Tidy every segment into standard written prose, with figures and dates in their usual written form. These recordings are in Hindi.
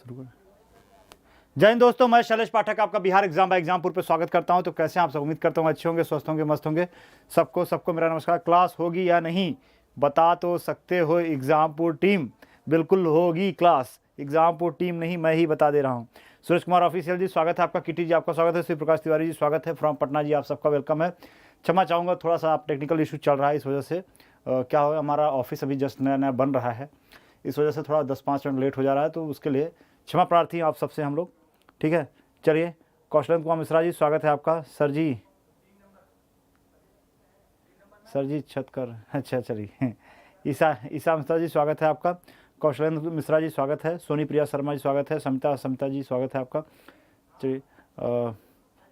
शुरू करें। जय हिंद दोस्तों, मैं शैलेश पाठक आपका बिहार एग्जाम बाय एग्जामपुर पे स्वागत करता हूं। तो कैसे हैं आप सब? उम्मीद करता हूं अच्छे होंगे, स्वस्थ होंगे, मस्त होंगे। सबको मेरा नमस्कार। क्लास होगी या नहीं बता तो सकते हो एग्जामपुर टीम? बिल्कुल होगी क्लास। एग्जामपुर टीम नहीं, मैं ही बता दे रहा हूँ। सुरेश कुमार ऑफिशियल जी स्वागत है आपका। किटी जी आपका स्वागत है। शिव प्रकाश तिवारी जी स्वागत है फ्रॉम पटना जी, आप सबका वेलकम है। क्षमा चाहूँगा, थोड़ा सा आप टेक्निकल इशू चल रहा है, इस वजह से क्या होगा, हमारा ऑफिस अभी जस्ट नया नया बन रहा है, इस वजह से थोड़ा 10-5 मिनट लेट हो जा रहा है, तो उसके लिए क्षमा प्रार्थी हैं आप सबसे हम लोग। ठीक है, चलिए। कौशलेंद्र कुमार मिश्रा जी स्वागत है आपका। सर जी छतकर, अच्छा चलिए। ईसा मिश्रा जी स्वागत है आपका। कौशलेंद्र मिश्रा जी स्वागत है। सोनी प्रिया शर्मा जी स्वागत है। समिता जी स्वागत है आपका। चलिए।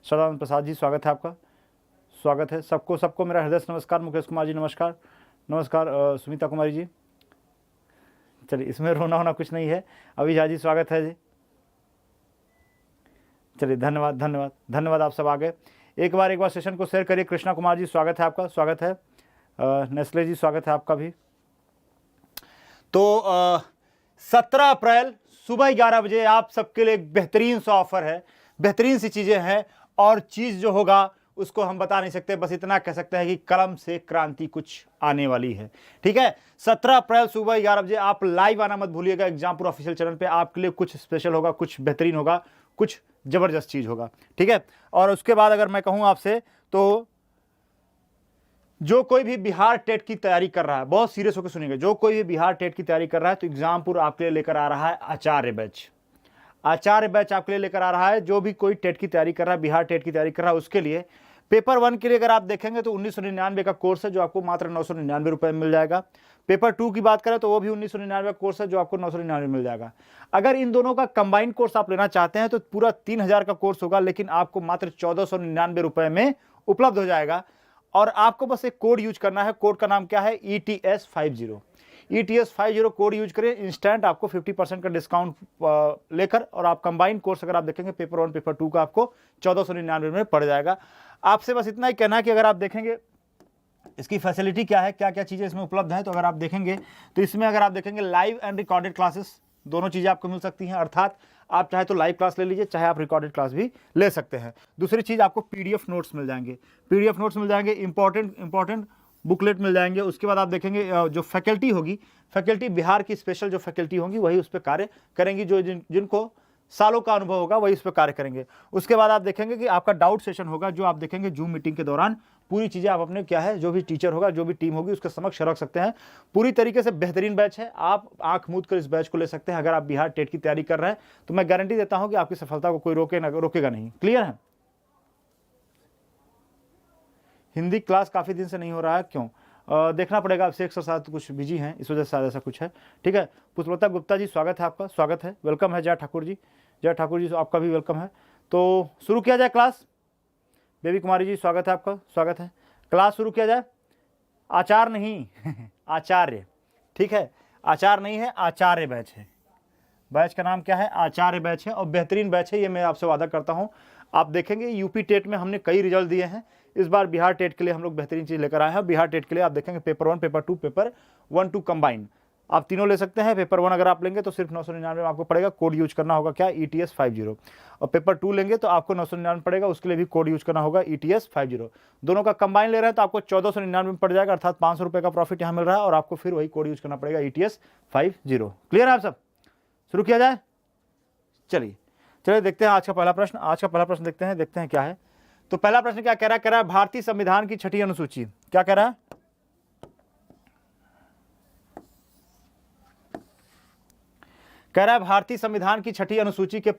सदानंद प्रसाद जी स्वागत है आपका। स्वागत है सबको मेरा हृदय से नमस्कार। मुकेश कुमार जी नमस्कार। सुमिता कुमारी जी। चलिए, इसमें रोना होना कुछ नहीं है। अभी झा जी स्वागत है जी। चलिए, धन्यवाद आप सब आ गए। एक बार सेशन को शेयर करिए। कृष्णा कुमार जी स्वागत है आपका। स्वागत है। नेस्ले जी स्वागत है आपका भी। तो 17 अप्रैल सुबह 11 बजे आप सबके लिए एक बेहतरीन सा ऑफर है, बेहतरीन सी चीज़ें हैं, और चीज़ जो होगा उसको हम बता नहीं सकते, बस इतना कह सकते हैं कि कलम से क्रांति कुछ आने वाली है। ठीक है, 17 अप्रैल सुबह 11 बजे आप लाइव आना मत भूलिएगा एग्जामपुर ऑफिशियल चैनल पे। आपके लिए कुछ स्पेशल होगा, कुछ बेहतरीन होगा, कुछ जबरदस्त चीज़ होगा। ठीक है, और उसके बाद अगर मैं कहूँ आपसे, तो जो कोई भी बिहार टेट की तैयारी कर रहा है, बहुत सीरियस होकर सुनिएगा, जो कोई भी बिहार टेट की तैयारी कर रहा है तो एग्जामपुर आपके लिए लेकर आ रहा है आचार्य बैच आपके लिए लेकर आ रहा है। जो भी कोई टेट की तैयारी कर रहा है, बिहार टेट की तैयारी कर रहा है, उसके लिए पेपर 1 के लिए अगर आप देखेंगे तो 1999 का कोर्स है जो आपको मात्र 999 रुपये में मिल जाएगा। पेपर 2 की बात करें तो वो भी 1999 का कोर्स है जो आपको 999 में मिल जाएगा। अगर इन दोनों का कंबाइंड कोर्स आप लेना चाहते हैं तो पूरा 3000 का कोर्स होगा, लेकिन आपको मात्र 1499 रुपये में उपलब्ध हो जाएगा। और आपको बस एक कोड यूज करना है। कोड का नाम क्या है? ETS50। ETS50 कोड यूज करें, इंस्टेंट आपको 50% का डिस्काउंट लेकर, और आप कंबाइंड कोर्स अगर आप देखेंगे पेपर 1 पेपर 2 का आपको 1499 में पड़ जाएगा। आपसे बस इतना ही कहना है कि अगर आप देखेंगे इसकी फैसिलिटी क्या है, क्या क्या चीज़ें इसमें उपलब्ध हैं, तो अगर आप देखेंगे तो इसमें अगर आप देखेंगे लाइव एंड रिकॉर्डेड क्लासेस दोनों चीज़ें आपको मिल सकती हैं। अर्थात आप चाहे तो लाइव क्लास ले लीजिए, चाहे आप रिकॉर्डेड क्लास भी ले सकते हैं। दूसरी चीज़, आपको PDF नोट्स मिल जाएंगे, इंपॉर्टेंट बुकलेट मिल जाएंगे। उसके बाद आप देखेंगे जो फैकल्टी होगी, फैकल्टी बिहार की स्पेशल जो फैकल्टी होंगी वही उस पर कार्य करेंगी, जो जिनको सालों का अनुभव होगा वही उस पर कार्य करेंगे। उसके बाद आप देखेंगे कि आपका डाउट सेशन होगा, जो आप देखेंगे जूम मीटिंग के दौरान पूरी चीज़ें आप अपने क्या है, जो भी टीचर होगा, जो भी टीम होगी उसके समक्ष रख सकते हैं। पूरी तरीके से बेहतरीन बैच है, आप आंख मूंद कर इस बैच को ले सकते हैं। अगर आप बिहार टेट की तैयारी कर रहे हैं तो मैं गारंटी देता हूं कि आपकी सफलता को कोई रोकेगा नहीं। क्लियर है? हिंदी क्लास काफ़ी दिन से नहीं हो रहा है, क्यों? देखना पड़ेगा। अब शेख साथ कुछ बिजी हैं, इस वजह से शायद ऐसा कुछ है। ठीक है, पुष्पलता गुप्ता जी स्वागत है आपका। स्वागत है, वेलकम है। जय ठाकुर जी आपका भी वेलकम है। तो शुरू किया जाए क्लास। बेबी कुमारी जी स्वागत है आपका। स्वागत है। क्लास शुरू किया जाए। आचार नहीं आचार्य। ठीक है, आचार नहीं है, आचार्य बैच है। बैच का नाम क्या है? आचार्य बैच है, और बेहतरीन बैच है, ये मैं आपसे वादा करता हूँ। आप देखेंगे यूपी टेट में हमने कई रिजल्ट दिए हैं, इस बार बिहार टेट के लिए हम लोग बेहतरीन चीज़ लेकर आए हैं। बिहार टेट के लिए आप देखेंगे पेपर 1 पेपर 2 पेपर 1-2 कंबाइंड आप तीनों ले सकते हैं। पेपर 1 अगर आप लेंगे तो सिर्फ 999 में आपको पड़ेगा। कोड यूज करना होगा क्या? ETS50। और पेपर 2 लेंगे तो आपको 999 पड़ेगा, उसके लिए भी कोड यूज करना होगा ETS50। दोनों का कंबाइन ले रहे हैं तो आपको 1499 में पड़ जाएगा, अर्थात 500 रुपये का प्रॉफिट यहाँ मिल रहा है, और आपको फिर वही कोड यूज करना पड़ेगा ETS50। क्लियर है आप सब? शुरू किया जाए। चलिए देखते हैं आज का पहला प्रश्न देखते हैं क्या है। तो पहला प्रश्न क्या कह रहा है? भारतीय संविधान की 6ठी अनुसूची क्या कह रहा है? कह रहा है भारतीय संविधान की 6ठी अनुसूची के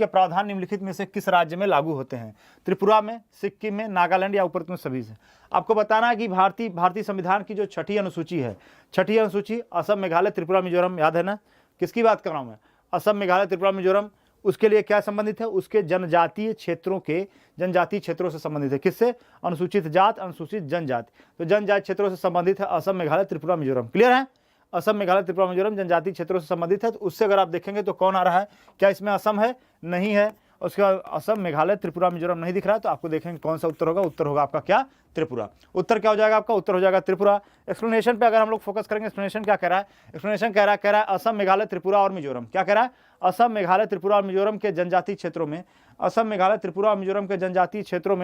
प्रावधान निम्नलिखित में से किस राज्य में लागू होते हैं? त्रिपुरा में, सिक्किम में, नागालैंड या उपरोक्त में सभी से? आपको बताना है कि भारतीय संविधान की जो 6ठी अनुसूची है, 6ठी अनुसूची असम, मेघालय, त्रिपुरा, मिजोरम, याद है ना? किसकी बात कर रहा हूं मैं? असम, मेघालय, त्रिपुरा, मिजोरम। उसके लिए क्या संबंधित है? उसके जनजातीय क्षेत्रों से संबंधित है। किससे? अनुसूचित जात, अनुसूचित जनजाति। तो जनजाति क्षेत्रों से संबंधित है असम, मेघालय, त्रिपुरा, मिजोरम। क्लियर है? असम, मेघालय, त्रिपुरा, मिजोरम जनजातीय क्षेत्रों से संबंधित है। तो उससे अगर आप देखेंगे तो कौन आ रहा है? क्या इसमें असम है? नहीं है। उसके बाद असम, मेघालय, त्रिपुरा, मिजोरम नहीं दिख रहा है, तो आपको देखेंगे कौन सा उत्तर होगा। उत्तर होगा आपका क्या? त्रिपुरा। उत्तर क्या हो जाएगा आपका? उत्तर हो जाएगा त्रिपुरा। एक्सप्लेनेशन पे अगर हम लोग फोकस करेंगे, एक्सप्लेनेशन क्या कह रहा है? एक्सप्लेनेशन कह रहा है असम, मेघालय, त्रिपुरा और मिजोरम। क्या कह रहा है? असम, मेघालय, त्रिपुरा और मिजोरम के जनजातीय क्षेत्रों में, असम, मेघालय, त्रिपुरा और मिजोरम के जनजातीय क्षेत्रों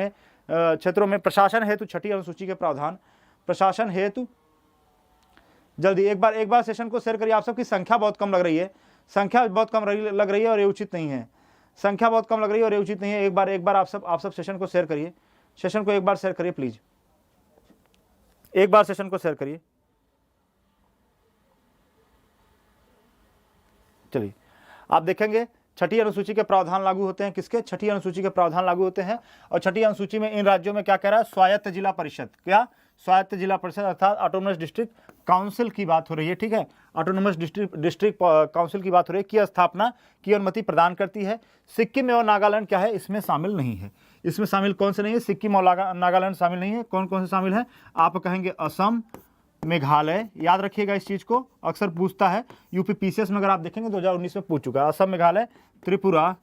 में प्रशासन हेतु छठी अनुसूची के प्रावधान, प्रशासन हेतु, जल्दी एक बार सेशन को शेयर करिए। आप सबकी संख्या बहुत कम लग रही है, संख्या बहुत कम लग रही है और ये उचित नहीं है, संख्या बहुत कम लग रही है और ये उचित नहीं है। एक बार आप सब सेशन को शेयर करिए, सेशन को एक बार शेयर करिए प्लीज, एक बार सेशन को शेयर करिए। चलिए आप देखेंगे छठी अनुसूची के प्रावधान लागू होते हैं, किसके? छठी अनुसूची के प्रावधान लागू होते हैं। और छठी अनुसूची में इन राज्यों में क्या कह रहा है? स्वायत्त जिला परिषद। क्या? स्वायत्त जिला परिषद अर्थात ऑटोनोमस डिस्ट्रिक्ट काउंसिल की बात हो रही है, ठीक है, ऑटोनोमस डिस्ट्रिक्ट काउंसिल की बात हो रही है, की स्थापना की अनुमति प्रदान करती है। सिक्किम और नागालैंड क्या है? इसमें शामिल नहीं है। इसमें शामिल कौन से नहीं है? सिक्किम और नागालैंड शामिल नहीं है। कौन कौन से शामिल है? आप कहेंगे असम, मेघालय, याद रखिएगा इस चीज को, अक्सर पूछता है यूपी पीसीएस में, अगर आप देखेंगे 2019 में पूछ चुका है। असम, मेघालय, त्रिपुरा,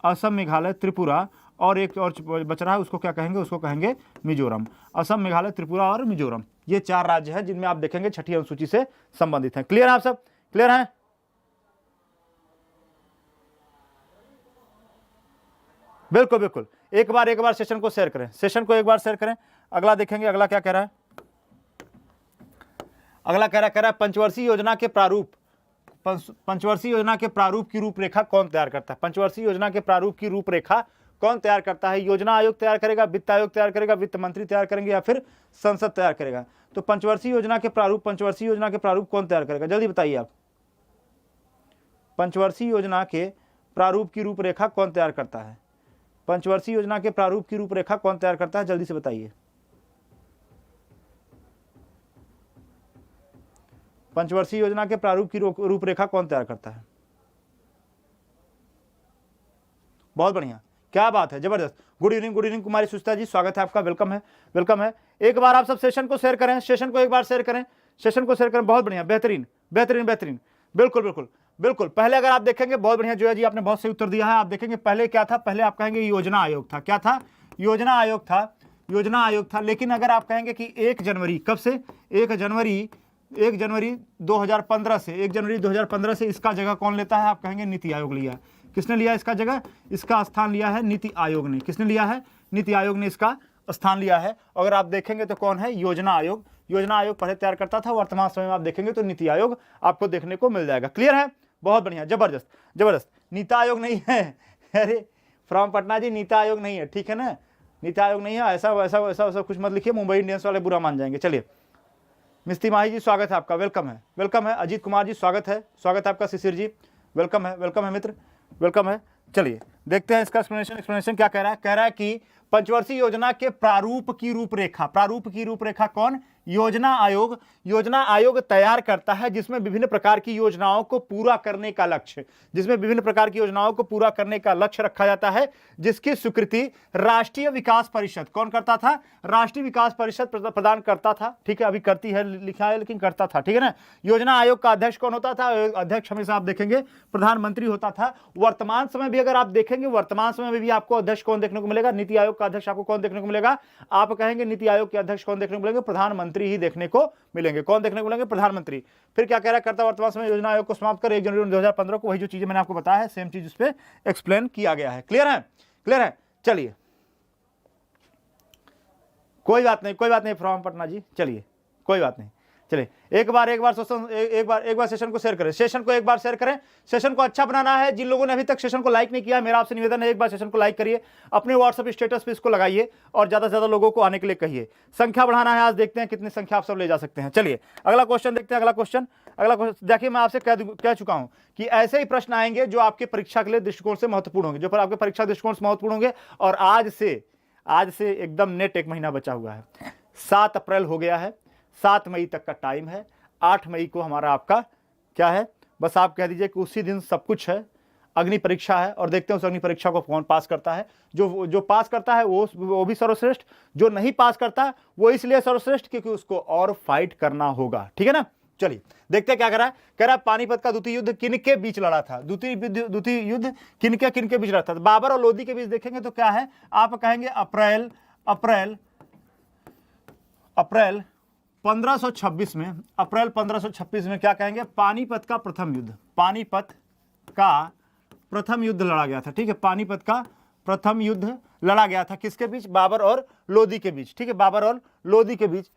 असम, मेघालय, त्रिपुरा और एक और बच रहा है, उसको क्या कहेंगे? उसको कहेंगे मिजोरम। असम, मेघालय, त्रिपुरा और मिजोरम, ये 4 राज्य हैं जिनमें आप देखेंगे छठी अनुसूची से संबंधित हैं। क्लियर है आप सब? क्लियर है? बिल्कुल बिल्कुल। एक बार सेशन को शेयर करें, सेशन को एक बार शेयर करें। अगला देखेंगे, अगला क्या कह रहा है? अगला कह रहा है पंचवर्षीय योजना के प्रारूप, पंचवर्षीय योजना के प्रारूप की रूपरेखा कौन तैयार करता है? पंचवर्षीय योजना के प्रारूप की रूपरेखा कौन तैयार करता है? योजना आयोग तैयार करेगा, वित्त आयोग तैयार करेगा, वित्त मंत्री तैयार करेंगे या फिर संसद तैयार करेगा? तो पंचवर्षीय योजना के प्रारूप, पंचवर्षीय योजना के प्रारूप कौन तैयार करेगा? जल्दी बताइए आप। पंचवर्षीय योजना के प्रारूप की रूपरेखा कौन तैयार करता है? पंचवर्षीय योजना के प्रारूप की रूपरेखा कौन तैयार करता है? जल्दी से बताइए। पंचवर्षीय योजना के प्रारूप की रूपरेखा कौन तैयार करता है? बहुत बढ़िया, क्या बात है, जबरदस्त। गुड इवनिंग कुमारी सुचिता जी, स्वागत है आपका, वेलकम है, वेलकम है। एक बार आप सब सेशन को शेयर करें, सेशन को एक बार शेयर करें, सेशन को शेयर करें। बहुत बढ़िया, बेहतरीन बेहतरीन बेहतरीन, बिल्कुल बिल्कुल बिल्कुल। पहले अगर आप देखेंगे, बहुत बढ़िया जोया जी, आपने बहुत सही उत्तर दिया है। आप देखेंगे पहले क्या था? पहले आप कहेंगे योजना आयोग था। क्या था? योजना आयोग था, योजना आयोग था। लेकिन अगर आप कहेंगे कि 1 जनवरी, कब से? 1 जनवरी 2015 से, 1 जनवरी 2015 से इसका जगह कौन लेता है? आप कहेंगे नीति आयोग लिया। किसने लिया इसका जगह? इसका स्थान लिया है नीति आयोग ने। किसने लिया है? नीति आयोग ने इसका स्थान लिया है। अगर आप देखेंगे तो कौन है? योजना आयोग। योजना आयोग पहले तैयार करता था, वर्तमान समय में आप देखेंगे तो नीति आयोग आपको देखने को मिल जाएगा। क्लियर है? बहुत बढ़िया, जबरदस्त जबरदस्त। नीति आयोग नहीं है, अरे फ्रॉम पटना जी, नीति आयोग नहीं है, ठीक है ना, नीति आयोग नहीं है। ऐसा वैसा वैसा वैसा कुछ मत लिखिए, मुंबई इंडियंस वाले बुरा मान जाएंगे। चलिए, मिस्ती माही जी स्वागत है आपका, वेलकम है, वेलकम है। अजीत कुमार जी स्वागत है, स्वागत है आपका। शिशिर जी वेलकम है मित्र, वेलकम है। चलिए देखते हैं इसका एक्सप्लेनेशन क्या कह रहा है। कह रहा है कि पंचवर्षीय योजना के प्रारूप की रूपरेखा, प्रारूप की रूपरेखा कौन? योजना आयोग। योजना आयोग तैयार करता है, जिसमें विभिन्न प्रकार की योजनाओं को पूरा करने का लक्ष्य, जिसमें विभिन्न प्रकार की योजनाओं को पूरा करने का लक्ष्य रखा जाता है, जिसकी स्वीकृति राष्ट्रीय विकास परिषद कौन करता था? राष्ट्रीय विकास परिषद प्रदान करता था, ठीक है, अभी करती है लिखा है लेकिन करता था, ठीक है ना। योजना आयोग का अध्यक्ष कौन होता था? अध्यक्ष हमेशा आप देखेंगे प्रधानमंत्री होता था। वर्तमान समय भी अगर आप देखेंगे, वर्तमान समय में भी आपको अध्यक्ष कौन देखने को मिलेगा? नीति आयोग का अध्यक्ष आपको कौन देखने को मिलेगा? आप कहेंगे नीति आयोग के अध्यक्ष कौन देखने को मिलेंगे? प्रधानमंत्री ही देखने को मिलेंगे। कौन देखने को मिलेंगे? प्रधानमंत्री। फिर क्या कह रहा है? करता वर्तमान समय योजना आयोग को समाप्त कर 1 जनवरी 2015 को, वही जो चीजें मैंने आपको बताया है, सेम चीज उस पर एक्सप्लेन किया गया है। क्लियर है? क्लियर है। चलिए, कोई बात नहीं फ्रॉम पटना जी, चलिए कोई बात नहीं। चलिए एक बार सेशन को शेयर करें, सेशन को एक बार शेयर करें। सेशन को अच्छा बनाना है। जिन लोगों ने अभी तक सेशन को लाइक नहीं किया, मेरा आपसे निवेदन है, एक बार सेशन को लाइक करिए, अपने व्हाट्सएप स्टेटस पे इसको लगाइए और ज्यादा से ज्यादा लोगों को आने के लिए कहिए। संख्या बढ़ाना है, आज देखते हैं कितनी संख्या आप सब ले जा सकते हैं। चलिए अगला क्वेश्चन देखते हैं। अगला क्वेश्चन देखिए, मैं आपसे कह चुका हूं कि ऐसे ही प्रश्न आएंगे जो आपके परीक्षा के लिए दृष्टिकोण से महत्वपूर्ण होंगे, जो पर आपके परीक्षा दृष्टिकोण से महत्वपूर्ण होंगे। और आज से एकदम नेट 1 महीना बचा हुआ है। 7 अप्रैल हो गया है, 7 मई तक का टाइम है। 8 मई को हमारा आपका क्या है? बस आप कह दीजिए कि उसी दिन सब कुछ है, अग्नि परीक्षा है, और देखते हैं उस अग्नि परीक्षा को कौन पास करता है। जो पास करता है वो भी सर्वश्रेष्ठ, जो नहीं पास करता वो इसलिए सर्वश्रेष्ठ क्योंकि उसको और फाइट करना होगा, ठीक है ना। चलिए देखते हैं क्या कह रहा है पानीपत का द्वितीय युद्ध किनके बीच लड़ा था, द्वितीय युद्ध किनके बीच लड़ा था। बाबर और लोदी के बीच देखेंगे तो क्या है, आप कहेंगे अप्रैल 1526 में, अप्रैल 1526 में क्या कहेंगे, पानीपत का प्रथम युद्ध लड़ा गया था। ठीक है, पानीपत का प्रथम युद्ध लड़ा गया था किसके बीच, बाबर और लोदी के बीच। ठीक है, बाबर और लोदी के बीच।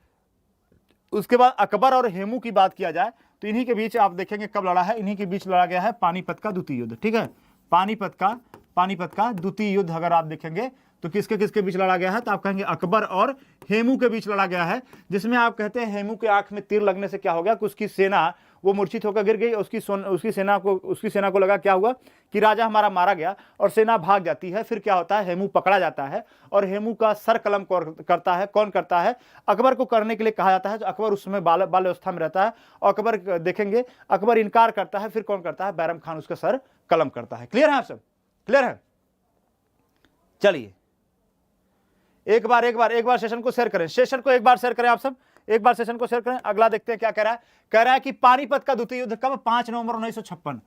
उसके बाद अकबर और हेमू की बात किया जाए तो इन्हीं के बीच आप देखेंगे कब लड़ा है, इन्हीं के बीच लड़ा गया है पानीपत का द्वितीय युद्ध। ठीक है, पानीपत का द्वितीय युद्ध अगर आप देखेंगे तो किसके बीच लड़ा गया है, तो आप कहेंगे अकबर और हेमू के बीच लड़ा गया है, जिसमें आप कहते हैं हेमू के आंख में तीर लगने से क्या हो गया कि उसकी सेना वो मूर्छित होकर गिर गई। उसकी सेना को लगा क्या हुआ कि राजा हमारा मारा गया, और सेना भाग जाती है। फिर क्या होता है, हेमू पकड़ा जाता है और हेमू का सर कलम करता है, कौन करता है, अकबर को करने के लिए कहा जाता है। तो अकबर उस समय बाल अवस्था में रहता है और अकबर देखेंगे, अकबर इनकार करता है, फिर कौन करता है, बैरम खान उसका सर कलम करता है। क्लियर है आप सब, क्लियर है। चलिए एक बार सेशन को शेयर करें, सेशन को एक बार शेयर करें आप सब, एक बार सेशन को शेयर करें। अगला देखते हैं क्या कह रहा है कि पानीपत का द्वितीय युद्ध कब, 5 नवंबर 1956।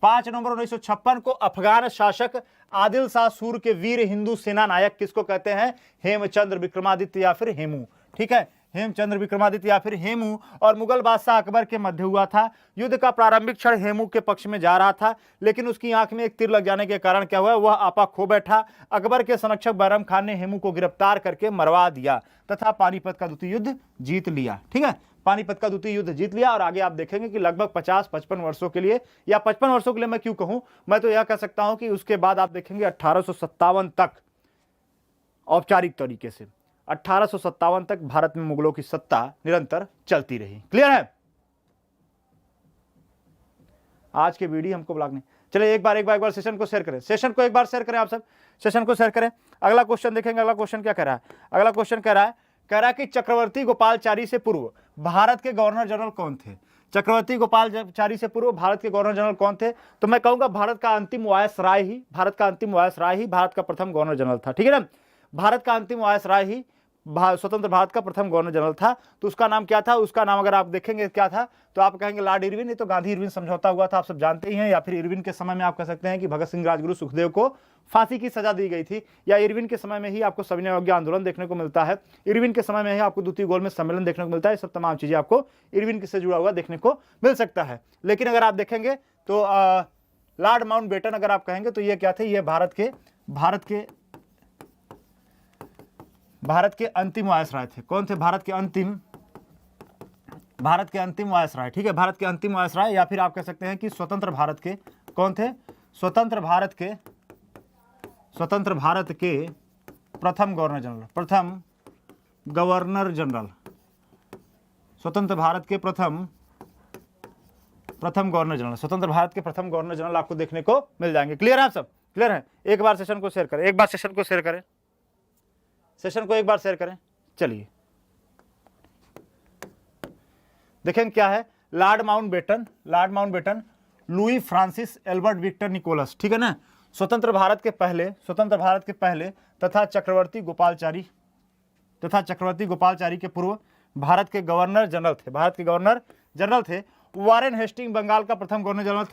5 नवंबर 1956 को अफगान शासक आदिल शाह सूर के वीर हिंदू सेना नायक किसको कहते हैं, हेमचंद्र विक्रमादित्य या फिर हेमू। ठीक है, हेमचंद्र विक्रमादित्य या फिर हेमू और मुगल बादशाह अकबर के मध्य हुआ था। युद्ध का प्रारंभिक क्षण हेमू के पक्ष में जा रहा था, लेकिन उसकी आंख में एक तीर लग जाने के कारण क्या हुआ, वह आपा खो बैठा। अकबर के संरक्षक बैरम खान ने हेमू को गिरफ्तार करके मरवा दिया तथा पानीपत का द्वितीय युद्ध जीत लिया। ठीक है, पानीपत का द्वितीय युद्ध जीत लिया। और आगे आप देखेंगे कि लगभग 50-55 वर्षों के लिए, या 55 वर्षों के लिए मैं क्यों कहूं, मैं तो यह कह सकता हूं कि उसके बाद आप देखेंगे 1857 तक औपचारिक तरीके से 1857 तक भारत में मुगलों की सत्ता निरंतर चलती रही। क्लियर है। आज के वीडियो हमको ब्लॉग नहीं, चलिए एक बार सेशन को शेयर करें, सेशन को एक बार शेयर करें आप सब, सेशन को शेयर करें। अगला क्वेश्चन देखेंगे, अगला क्वेश्चन क्या कह रहा है, अगला क्वेश्चन कह रहा है कि चक्रवर्ती गोपालचारी से पूर्व भारत के गवर्नर जनरल कौन थे। चक्रवर्ती गोपालचारी से पूर्व भारत के गवर्नर जनरल कौन थे, तो मैं कहूंगा भारत का अंतिम वायसराय ही भारत का प्रथम गवर्नर जनरल था। ठीक है ना, भारत का अंतिम वायसराय ही स्वतंत्र भारत का प्रथम गवर्नर जनरल था। तो उसका नाम क्या था, उसका नाम अगर आप देखेंगे क्या था, तो आप कहेंगे लॉर्ड इरविन। ये तो गांधी इरविन समझौता हुआ था, आप सब जानते ही हैं। या फिर इरविन के समय में आप कह सकते हैं कि भगत सिंह, राजगुरु, सुखदेव को फांसी की सजा दी गई थी, या इरविन के समय में ही आपको सविनय अवज्ञा आंदोलन देखने को मिलता है, इरविन के समय में ही आपको द्वितीय गोलमेज सम्मेलन देखने को मिलता है। सब तमाम चीजें आपको इरविन से जुड़ा हुआ देखने को मिल सकता है। लेकिन अगर आप देखेंगे तो लॉर्ड माउंटबेटन अगर आप कहेंगे तो ये क्या थे, ये भारत के अंतिम वायसराय थे। कौन थे, भारत के अंतिम वायसराय। ठीक है, भारत के अंतिम वायसराय, या फिर आप कह सकते हैं कि स्वतंत्र भारत के कौन थे, स्वतंत्र भारत के प्रथम गवर्नर जनरल, स्वतंत्र भारत के प्रथम गवर्नर जनरल, स्वतंत्र भारत के प्रथम गवर्नर जनरल आपको देखने को मिल जाएंगे। क्लियर है आप सब, क्लियर है। एक बार सेशन को शेयर करें, एक बार सेशन को शेयर करें, सेशन को एक बार शेयर करें। चलिए देखें क्या है, Lord Mountbatten Louis Francis Albert Victor Nicholas. ठीक है ना, स्वतंत्र भारत के पहले तथा चक्रवर्ती गोपालचारी के पूर्व भारत के गवर्नर जनरल थे। वारेन हेस्टिंग बंगाल का प्रथम गवर्नर जनरल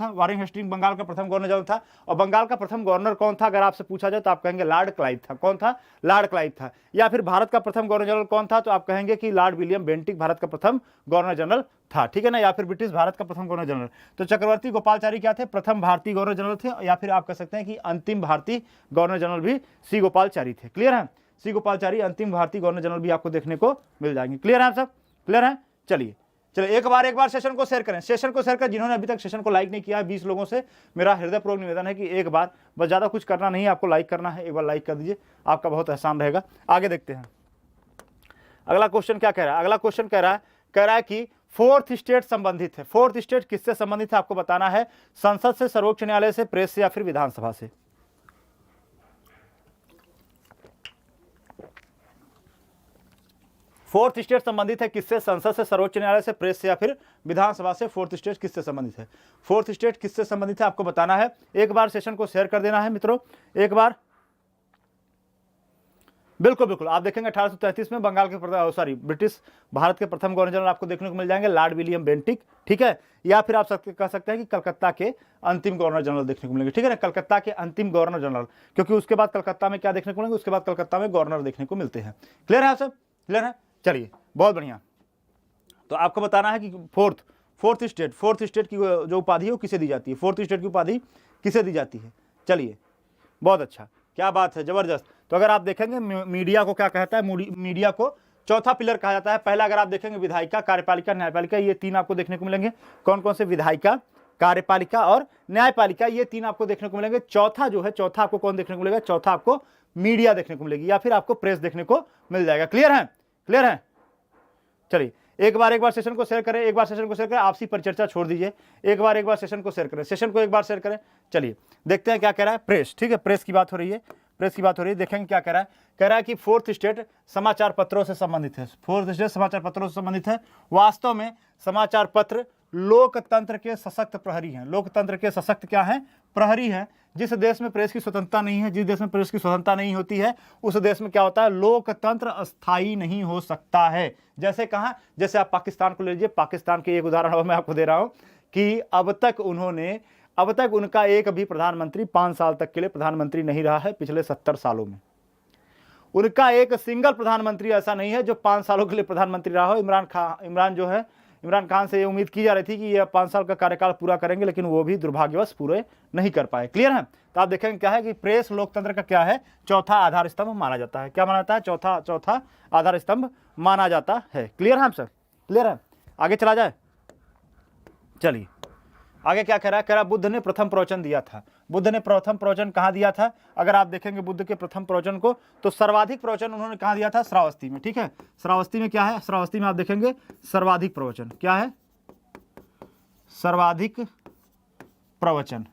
था, और बंगाल का प्रथम गवर्नर कौन था, अगर आपसे पूछा जाए तो आप कहेंगे लॉर्ड क्लाइव था। कौन था, लॉर्ड क्लाइव था। या फिर भारत का प्रथम गवर्नर जनरल कौन था, तो आप कहेंगे कि लॉर्ड विलियम बेंटिक भारत का प्रथम गवर्नर जनरल था। ठीक है ना, या फिर ब्रिटिश भारत का प्रथम गवर्नर जनरल। तो चक्रवर्ती गोपालचारी क्या थे, प्रथम भारतीय गवर्नर जनरल थे, या फिर आप कह सकते हैं कि अंतिम भारतीय गवर्नर जनरल भी सी गोपालचारी थे। क्लियर है, सी गोपालचारी अंतिम भारतीय गवर्नर जनरल भी आपको देखने को मिल जाएंगे। क्लियर है आप सब, क्लियर है। चलिए एक बार सेशन को शेयर करें, सेशन को शेयर करें। जिन्होंने अभी तक सेशन को लाइक नहीं किया है 20 लोगों से मेरा हृदयपूर्वक निवेदन है कि एक बार, बस ज़्यादा कुछ करना नहीं है, आपको लाइक करना है, एक बार लाइक कर दीजिए, आपका बहुत एहसान रहेगा। आगे देखते हैं अगला क्वेश्चन क्या कह रहा है। अगला क्वेश्चन कह रहा है कि फोर्थ स्टेट संबंधित है। फोर्थ स्टेट किससे संबंधित है आपको बताना है, संसद से, सर्वोच्च न्यायालय से, प्रेस से, या फिर विधानसभा से। फोर्थ स्टेट संबंधित है किससे, संसद से, सर्वोच्च न्यायालय से, प्रेस से, या फिर विधानसभा से। फोर्थ स्टेट किससे संबंधित है, फोर्थ स्टेट किससे संबंधित है आपको बताना है। एक बार सेशन को शेयर कर देना है मित्रों, एक बार बिल्कुल बिल्कुल, आप देखेंगे 1833 में बंगाल के ब्रिटिश भारत के प्रथम गवर्नर जनरल आपको देखने को मिल जाएंगे, लॉर्ड विलियम बेंटिक, ठीक है। या फिर आप कह सकते हैं कि कलकत्ता के अंतिम गवर्नर जनरल देखने को मिलेंगे, ठीक है ना, कलकत्ता के अंतिम गवर्नर जनरल, क्योंकि उसके बाद कलकत्ता में क्या देखने को मिलेंगे, उसके बाद कलकत्ता में गवर्नर देखने को मिलते हैं। क्लियर है आप सब, क्लियर है, चलिए बहुत बढ़िया। तो आपको बताना है कि फोर्थ स्टेट की जो उपाधि है वो किसे दी जाती है, फोर्थ स्टेट की उपाधि किसे दी जाती है। चलिए बहुत अच्छा, क्या बात है, जबरदस्त। तो अगर आप देखेंगे मीडिया को क्या कहता है, मीडिया को चौथा पिलर कहा जाता है। पहला अगर आप देखेंगे विधायिका, कार्यपालिका, न्यायपालिका, ये तीन आपको देखने को मिलेंगे। कौन कौन से, विधायिका, कार्यपालिका और न्यायपालिका, ये तीन आपको देखने को मिलेंगे। चौथा जो है, चौथा आपको कौन देखने को मिलेगा, चौथा आपको मीडिया देखने को मिलेगी या फिर आपको प्रेस देखने को मिल जाएगा। क्लियर है, क्लियर है। चलिए एक बार सेशन को शेयर करें, एक बार सेशन को शेयर करें, आपसी परिचर्चा छोड़ दीजिए, एक बार सेशन को शेयर करें, सेशन को एक बार शेयर करें। चलिए देखते हैं क्या कह रहा है प्रेस, ठीक है, प्रेस की बात हो रही है, प्रेस की बात हो रही है। देखेंगे क्या कह रहा है, कह रहा है कि फोर्थ स्टेट समाचार पत्रों से संबंधित है, फोर्थ स्टेट समाचार पत्रों से संबंधित है। वास्तव में समाचार पत्र लोकतंत्र के सशक्त प्रहरी हैं, लोकतंत्र के सशक्त क्या है, प्रहरी हैं। जिस देश में प्रेस की स्वतंत्रता नहीं है, जिस देश में प्रेस की स्वतंत्रता नहीं होती है, उस देश में क्या होता है, लोकतंत्र अस्थायी नहीं हो सकता है। जैसे कहा, जैसे आप पाकिस्तान को ले लीजिए, पाकिस्तान के एक उदाहरण मैं आपको दे रहा हूं कि अब तक उनका एक भी प्रधानमंत्री 5 साल तक के लिए प्रधानमंत्री नहीं रहा है। पिछले 70 सालों में उनका एक सिंगल प्रधानमंत्री ऐसा नहीं है जो 5 सालों के लिए प्रधानमंत्री रहा हो। इमरान खान से ये उम्मीद की जा रही थी कि ये 5 साल का कार्यकाल पूरा करेंगे, लेकिन वो भी दुर्भाग्यवश पूरे नहीं कर पाए। क्लियर है। तो आप देखेंगे क्या है कि प्रेस लोकतंत्र का क्या है, चौथा आधार स्तंभ माना जाता है। क्या माना जाता है, चौथा आधार स्तंभ माना जाता है। क्लियर है हम सब, क्लियर है। आगे चला जाए, चलिए आगे क्या कह रहा है, कह रहा बुद्ध ने प्रथम प्रवचन दिया था। बुद्ध ने प्रथम प्रवचन कहाँ दिया था, अगर आप देखेंगे बुद्ध के प्रथम प्रवचन को, तो सर्वाधिक प्रवचन उन्होंने कहाँ दिया था, श्रावस्ती में। ठीक है, श्रावस्ती में क्या है, श्रावस्ती में आप देखेंगे सर्वाधिक प्रवचन क्या है, सर्वाधिक प्रवचन।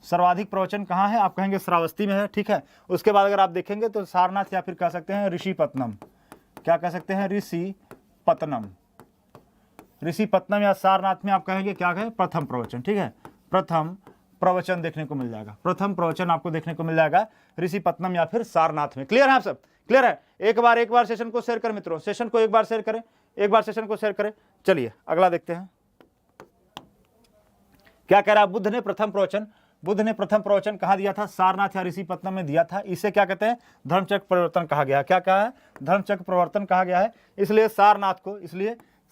सर्वाधिक प्रवचन कहाँ है, आप कहेंगे श्रावस्ती में है। ठीक है, उसके बाद अगर आप देखेंगे तो सारनाथ या फिर कह सकते हैं ऋषिपत्तनम। क्या कह सकते हैं, ऋषिपत्तनम या सारनाथ में आप कहेंगे क्या है, प्रथम प्रवचन। ठीक है, प्रथम प्रवचन देखने को मिल जाएगा, प्रथम प्रवचन आपको देखने को मिल जाएगा ऋषिपत्तनम या फिर सारनाथ में। क्लियर है आप सब, क्लियर है। एक बार सेशन को शेयर करें मित्रों, सेशन को एक बार शेयर करें, एक बार सेशन को शेयर करें। चलिए अगला देखते हैं क्या कह रहा है, बुद्ध ने प्रथम प्रवचन कहाँ दिया था, सारनाथ या ऋषिपत्तनम में दिया था। इसे क्या कहते हैं, धर्मचक्र परिवर्तन कहा गया है। क्या कहा है, धर्मचक्र परिवर्तन कहा गया है। इसलिए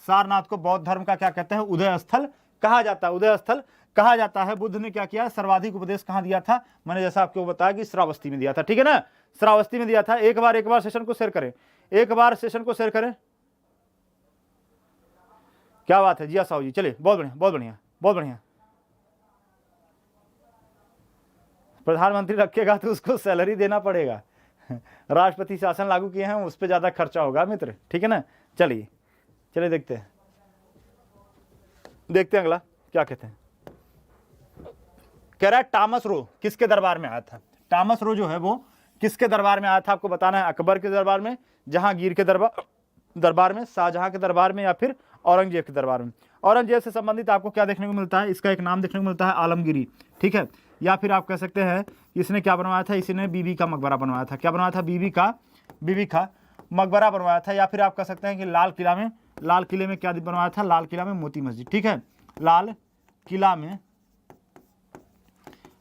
सारनाथ को बौद्ध धर्म का क्या कहते हैं, उदय स्थल कहा जाता है, उदय स्थल कहा जाता है। बुद्ध ने क्या किया, सर्वाधिक उपदेश कहाँ दिया था, मैंने जैसा आपको बताया कि श्रावस्ती में दिया था। ठीक है ना, श्रावस्ती में दिया था। एक बार सेशन को शेयर करें, एक बार सेशन को शेयर करें। क्या बात है, जिया साहू जी, चलिए बहुत बढ़िया बहुत बढ़िया बहुत बढ़िया। प्रधानमंत्री रखेगा तो उसको सैलरी देना पड़ेगा, राष्ट्रपति शासन लागू किए हैं, उस पर ज्यादा खर्चा होगा मित्र। ठीक है ना, चलिए देखते हैं अगला क्या कहते हैं। कह रहा है टॉमस रो किसके दरबार में आया था, टॉमस रो जो है वो किसके दरबार में आया था, आपको बताना है। अकबर के दरबार में, जहांगीर के दरबार में, शाहजहां के दरबार में या फिर औरंगजेब के दरबार में। औरंगजेब से संबंधित आपको क्या देखने को मिलता है, इसका एक नाम देखने को मिलता है आलमगीरी। ठीक है, या फिर आप कह सकते हैं इसने क्या बनवाया था, इसने बीबी का मकबरा बनवाया था। क्या बनवाया था, बीबी का मकबरा बनवाया था। या फिर आप कह सकते हैं कि लाल किले में क्या बनवाया था, लाल किला में मोती मस्जिद। ठीक है, लाल किला में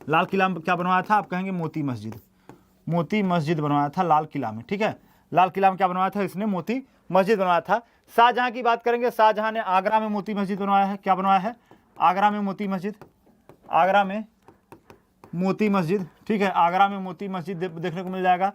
क्या बनवाया था, आप कहेंगे मोती मस्जिद बनवाया था लाल किला में। ठीक है, लाल किला में क्या बनवाया था, इसने मोती मस्जिद बनवाया था। शाहजहां की बात करेंगे, शाहजहां ने आगरा में मोती मस्जिद बनवाया है। क्या बनवाया है, आगरा में मोती मस्जिद। ठीक है, आगरा में मोती मस्जिद देखने को मिल जाएगा।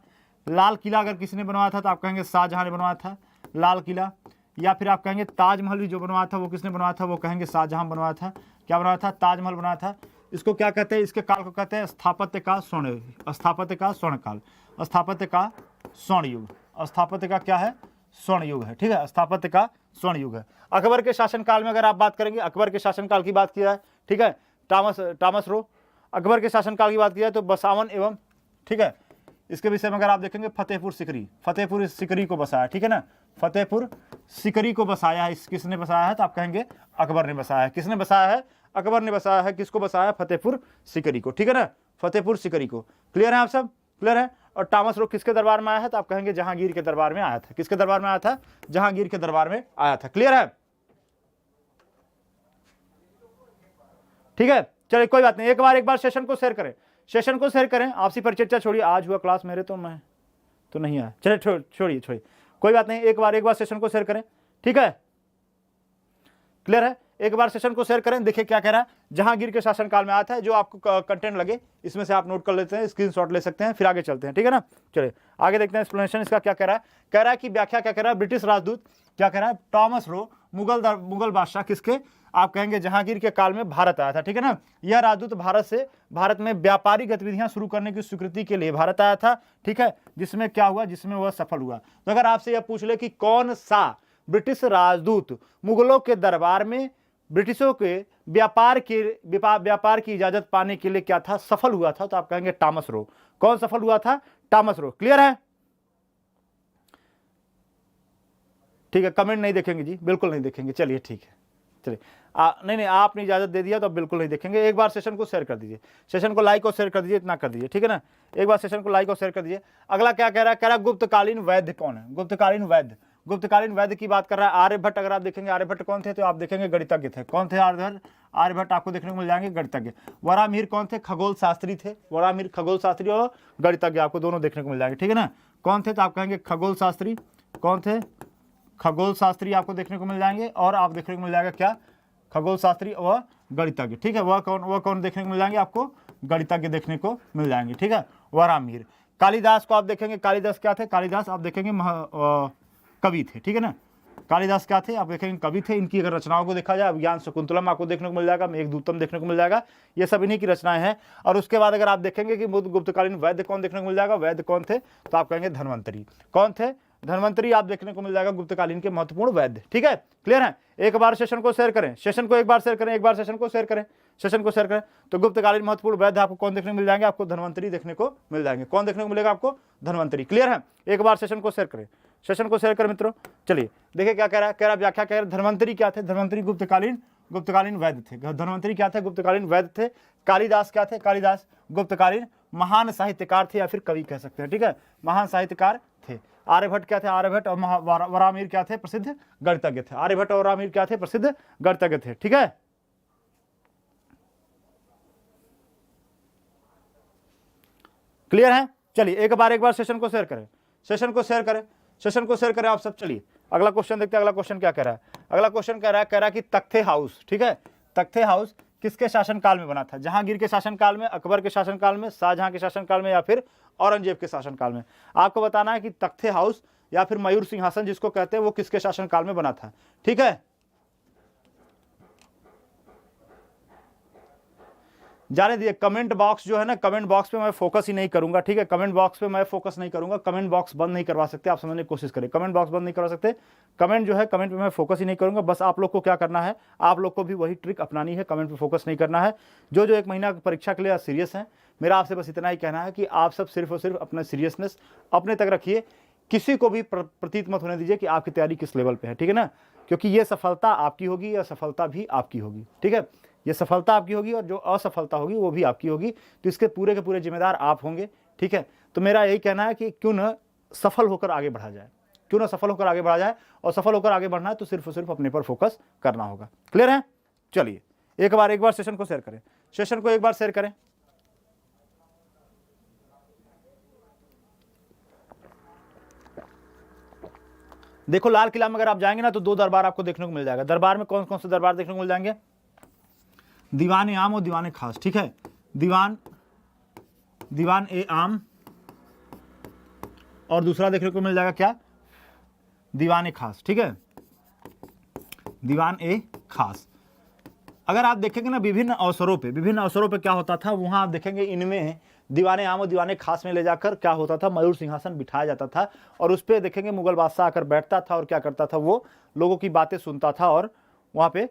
लाल किला अगर किसी ने बनवाया था तो आप कहेंगे शाहजहां ने बनवाया था लाल किला। या फिर आप कहेंगे ताजमहल भी जो बनवाया था वो किसने बनवाया था, वो कहेंगे शाहजहां बनवाया था। क्या बनवाया था, ताजमहल बनवाया था। इसको क्या कहते हैं, इसके काल को कहते हैं स्थापत्य का स्वर्ण युग। स्थापत्य का क्या है, स्वर्ण युग है। ठीक है, स्थापत्य का स्वर्ण युग है। अकबर के शासनकाल में अगर आप बात करेंगे, अकबर के शासनकाल की बात की जाए, ठीक है, टॉमस रो अकबर के शासनकाल की बात की जाए तो बसावन एवं, ठीक है, इसके विषय में अगर आप देखेंगे फतेहपुर सिकरी को बसाया। ठीक है ना, फतेहपुर सिकरी को बसाया है। किसने बसाया है, तो आप कहेंगे अकबर ने बसाया है। किसने बसाया है, अकबर ने बसाया है। किसको बसाया है, फतेहपुर सिकरी को। ठीक है ना, फतेहपुर सिकरी को। क्लियर है आप सब, क्लियर है। और टॉमस रो किसके दरबार में आया है, तो आप कहेंगे जहांगीर के दरबार में आया था। किसके दरबार में आया था, जहांगीर के दरबार में आया था। क्लियर है, ठीक है। चलिए कोई बात नहीं, एक बार सेशन को शेयर करें, सेशन को शेयर करें। आपसी परिचर्चा छोड़िए, आज हुआ क्लास मेरे तो मैं तो नहीं आया, चलिए छोड़िए कोई बात नहीं, एक बार सेशन को शेयर करें, ठीक है। क्लियर है, एक बार सेशन को शेयर करें। देखिए क्या कह रहा है, जहांगीर के शासनकाल में आया था। जो आपको कंटेंट लगे इसमें से आप नोट कर लेते हैं, स्क्रीनशॉट ले सकते हैं, फिर आगे चलते हैं, ठीक है ना। चलिए आगे देखते हैं एक्सप्लेनेशन इसका क्या कह रहा है। कह रहा है कि व्याख्या क्या कह रहा है, ब्रिटिश राजदूत क्या कह रहा है, टॉमस रो मुगल बादशाह किसके, आप कहेंगे जहांगीर के काल में भारत आया था, ठीक है ना। यह राजदूत भारत में व्यापारिक गतिविधियां शुरू करने की स्वीकृति के लिए भारत आया था, ठीक है। जिसमें क्या हुआ, जिसमें वह सफल हुआ। तो अगर आपसे यह पूछ ले कि कौन सा ब्रिटिश राजदूत मुगलों के दरबार में ब्रिटिशों के व्यापार की इजाजत पाने के लिए क्या था, सफल हुआ था, तो आप कहेंगे टॉमस रो। कौन सफल हुआ था, टॉमस रो। क्लियर है, ठीक है। कमेंट नहीं देखेंगे जी, बिल्कुल नहीं देखेंगे, चलिए ठीक है। चलिए नहीं आपने इजाजत दे दिया तो अब बिल्कुल नहीं देखेंगे। एक बार सेशन को शेयर कर दीजिए, सेशन को लाइक और शेयर कर दीजिए, इतना कर दीजिए, ठीक है ना। एक बार सेशन को लाइक और शेयर कर दीजिए। अगला क्या कह रहा है, गुप्तकालीन वैद्य कौन है, गुप्तकालीन वैद्य की बात कर रहा है आर्यभट्ट। अगर आप देखेंगे आर्यभट्ट कौन थे, तो आप देखेंगे गणितज्ञ थे। कौन थे आर्यभट्ट, आपको देखने को मिल जाएंगे गणितज्ञ। वराहमिहिर कौन थे, खगोल शास्त्री थे। वराहमिहिर खगोल शास्त्री और गणितज्ञ आपको दोनों देखने को मिल जाएंगे, ठीक है ना। कौन थे, तो आप कहेंगे खगोल शास्त्री। कौन थे, खगोल शास्त्री आपको देखने को मिल जाएंगे। और आप देखने को मिल जाएगा क्या, खगोल शास्त्री और गणितज्ञ, ठीक है। वह कौन देखने को मिल जाएंगे, आपको गणितज्ञ देखने को मिल जाएंगे, ठीक है। वराहमिहिर। कालिदास को आप देखेंगे, कालिदास क्या थे, कालिदास आप देखेंगे कवि थे, ठीक है ना। कालिदास क्या थे, आप देखेंगे कवि थे। इनकी अगर रचनाओं को देखा जाए, अभिज्ञान शकुंतलम आपको देखने को मिल जाएगा, मेघदूतम देखने को मिल जाएगा, ये सब इन्हीं की रचनाएं हैं। और उसके बाद अगर आप देखेंगे कि गुप्तकालीन वैद्य कौन देखने को मिल जाएगा, वैद्य कौन थे, तो आप कहेंगे धन्वंतरी। कौन थे, धन्वंतरी आप देखने को मिल जाएगा गुप्तकालीन के महत्वपूर्ण वैद्य, ठीक है। क्लियर है, एक बार सेशन को शेयर करें, सेशन को एक बार शेयर करें, एक बार सेशन को शेयर करें, सेशन को शेयर करें। तो गुप्तकालीन महत्वपूर्ण वैद्य आपको कौन देखने को मिल जाएंगे, आपको धन्वंतरी देखने को मिल जाएंगे। कौन देखने को मिलेगा, आपको धन्वंतरी। क्लियर है, एक बार सेशन को शेयर करें, सेशन को शेयर करें मित्रों। चलिए देखिए क्या कह रहा है, कह रहा व्याख्या कह रहा है धन्वंतरी क्या थे, धन्वंतरी गुप्तकालीन वैद्य थे। धन्वंतरी क्या थे, गुप्तकालीन वैद्य थे। कालिदास क्या थे, कालिदास गुप्तकालीन महान साहित्यकार थे, या फिर कवि कह सकते हैं, ठीक है, महान साहित्यकार थे। आर्यभट्ट क्या थे, आर्यभट्ट और वराहमिहिर क्या थे, प्रसिद्ध गणितज्ञ थे। आर्यभट्ट और वराहमिहिर क्या थे, प्रसिद्ध गणितज्ञ थे, ठीक है। क्लियर है, चलिए एक बार सेशन को शेयर करें, सेशन को शेयर करें, सेशन को शेयर करें आप सब। चलिए अगला क्वेश्चन देखते हैं, अगला क्वेश्चन क्या कह रहा है। अगला क्वेश्चन कह रहा है कि तख्ते हाउस, ठीक है, तख्ते हाउस किसके शासनकाल में बना था, जहांगीर के शासनकाल में, अकबर के शासनकाल में, शाहजहां के शासनकाल में, या फिर औरंगजेब के शासनकाल में। आपको बताना है कि तख्ते हाउस या फिर मयूर सिंहासन जिसको कहते हैं वो किसके शासनकाल में बना था, ठीक है। जाने दिए, कमेंट बॉक्स जो है ना, कमेंट बॉक्स पे मैं फोकस ही नहीं करूंगा, ठीक है। कमेंट बॉक्स पे मैं फोकस नहीं करूंगा, कमेंट बॉक्स बंद नहीं करवा सकते आप, समझने की कोशिश करें। कमेंट बॉक्स बंद नहीं करवा सकते, कमेंट जो है, कमेंट पे मैं फोकस ही नहीं करूंगा। बस आप लोग को क्या करना है, आप लोग को भी वही ट्रिक अपनानी है, कमेंट पे फोकस नहीं करना है। जो एक महीना परीक्षा के लिए सीरियस है, मेरा आपसे बस इतना ही कहना है कि आप सब सिर्फ और सिर्फ अपना सीरियसनेस अपने तक रखिए। किसी को भी प्रतीत मत होने दीजिए कि आपकी तैयारी किस लेवल पे है, ठीक है ना। क्योंकि ये सफलता आपकी होगी, या सफलता भी आपकी होगी, ठीक है। ये सफलता आपकी होगी और जो असफलता होगी वो भी आपकी होगी, तो इसके पूरे के पूरे जिम्मेदार आप होंगे, ठीक है। तो मेरा यही कहना है कि क्यों ना सफल होकर आगे बढ़ा जाए, क्यों ना सफल होकर आगे बढ़ा जाए। और सफल होकर आगे बढ़ना है तो सिर्फ और सिर्फ अपने पर फोकस करना होगा। क्लियर है, चलिए एक बार सेशन को शेयर करें, सेशन को एक बार शेयर करें। देखो लाल किला में अगर आप जाएंगे ना तो 2 दरबार आपको देखने को मिल जाएगा। दरबार में कौन कौन से दरबार देखने को मिल जाएंगे, दीवान ए आम और दीवान ए खास, ठीक है। दीवान ए आम और दूसरा देखने को मिल जाएगा क्या, दीवान ए खास, ठीक है, दीवान ए खास। अगर आप देखेंगे ना विभिन्न अवसरों पे क्या होता था, वहां आप देखेंगे इनमें दीवाने आम और दीवाने खास में ले जाकर क्या होता था, मयूर सिंहासन बिठाया जाता था और उस पर देखेंगे मुगल बादशाह आकर बैठता था और क्या करता था, वो लोगों की बातें सुनता था। और वहां पे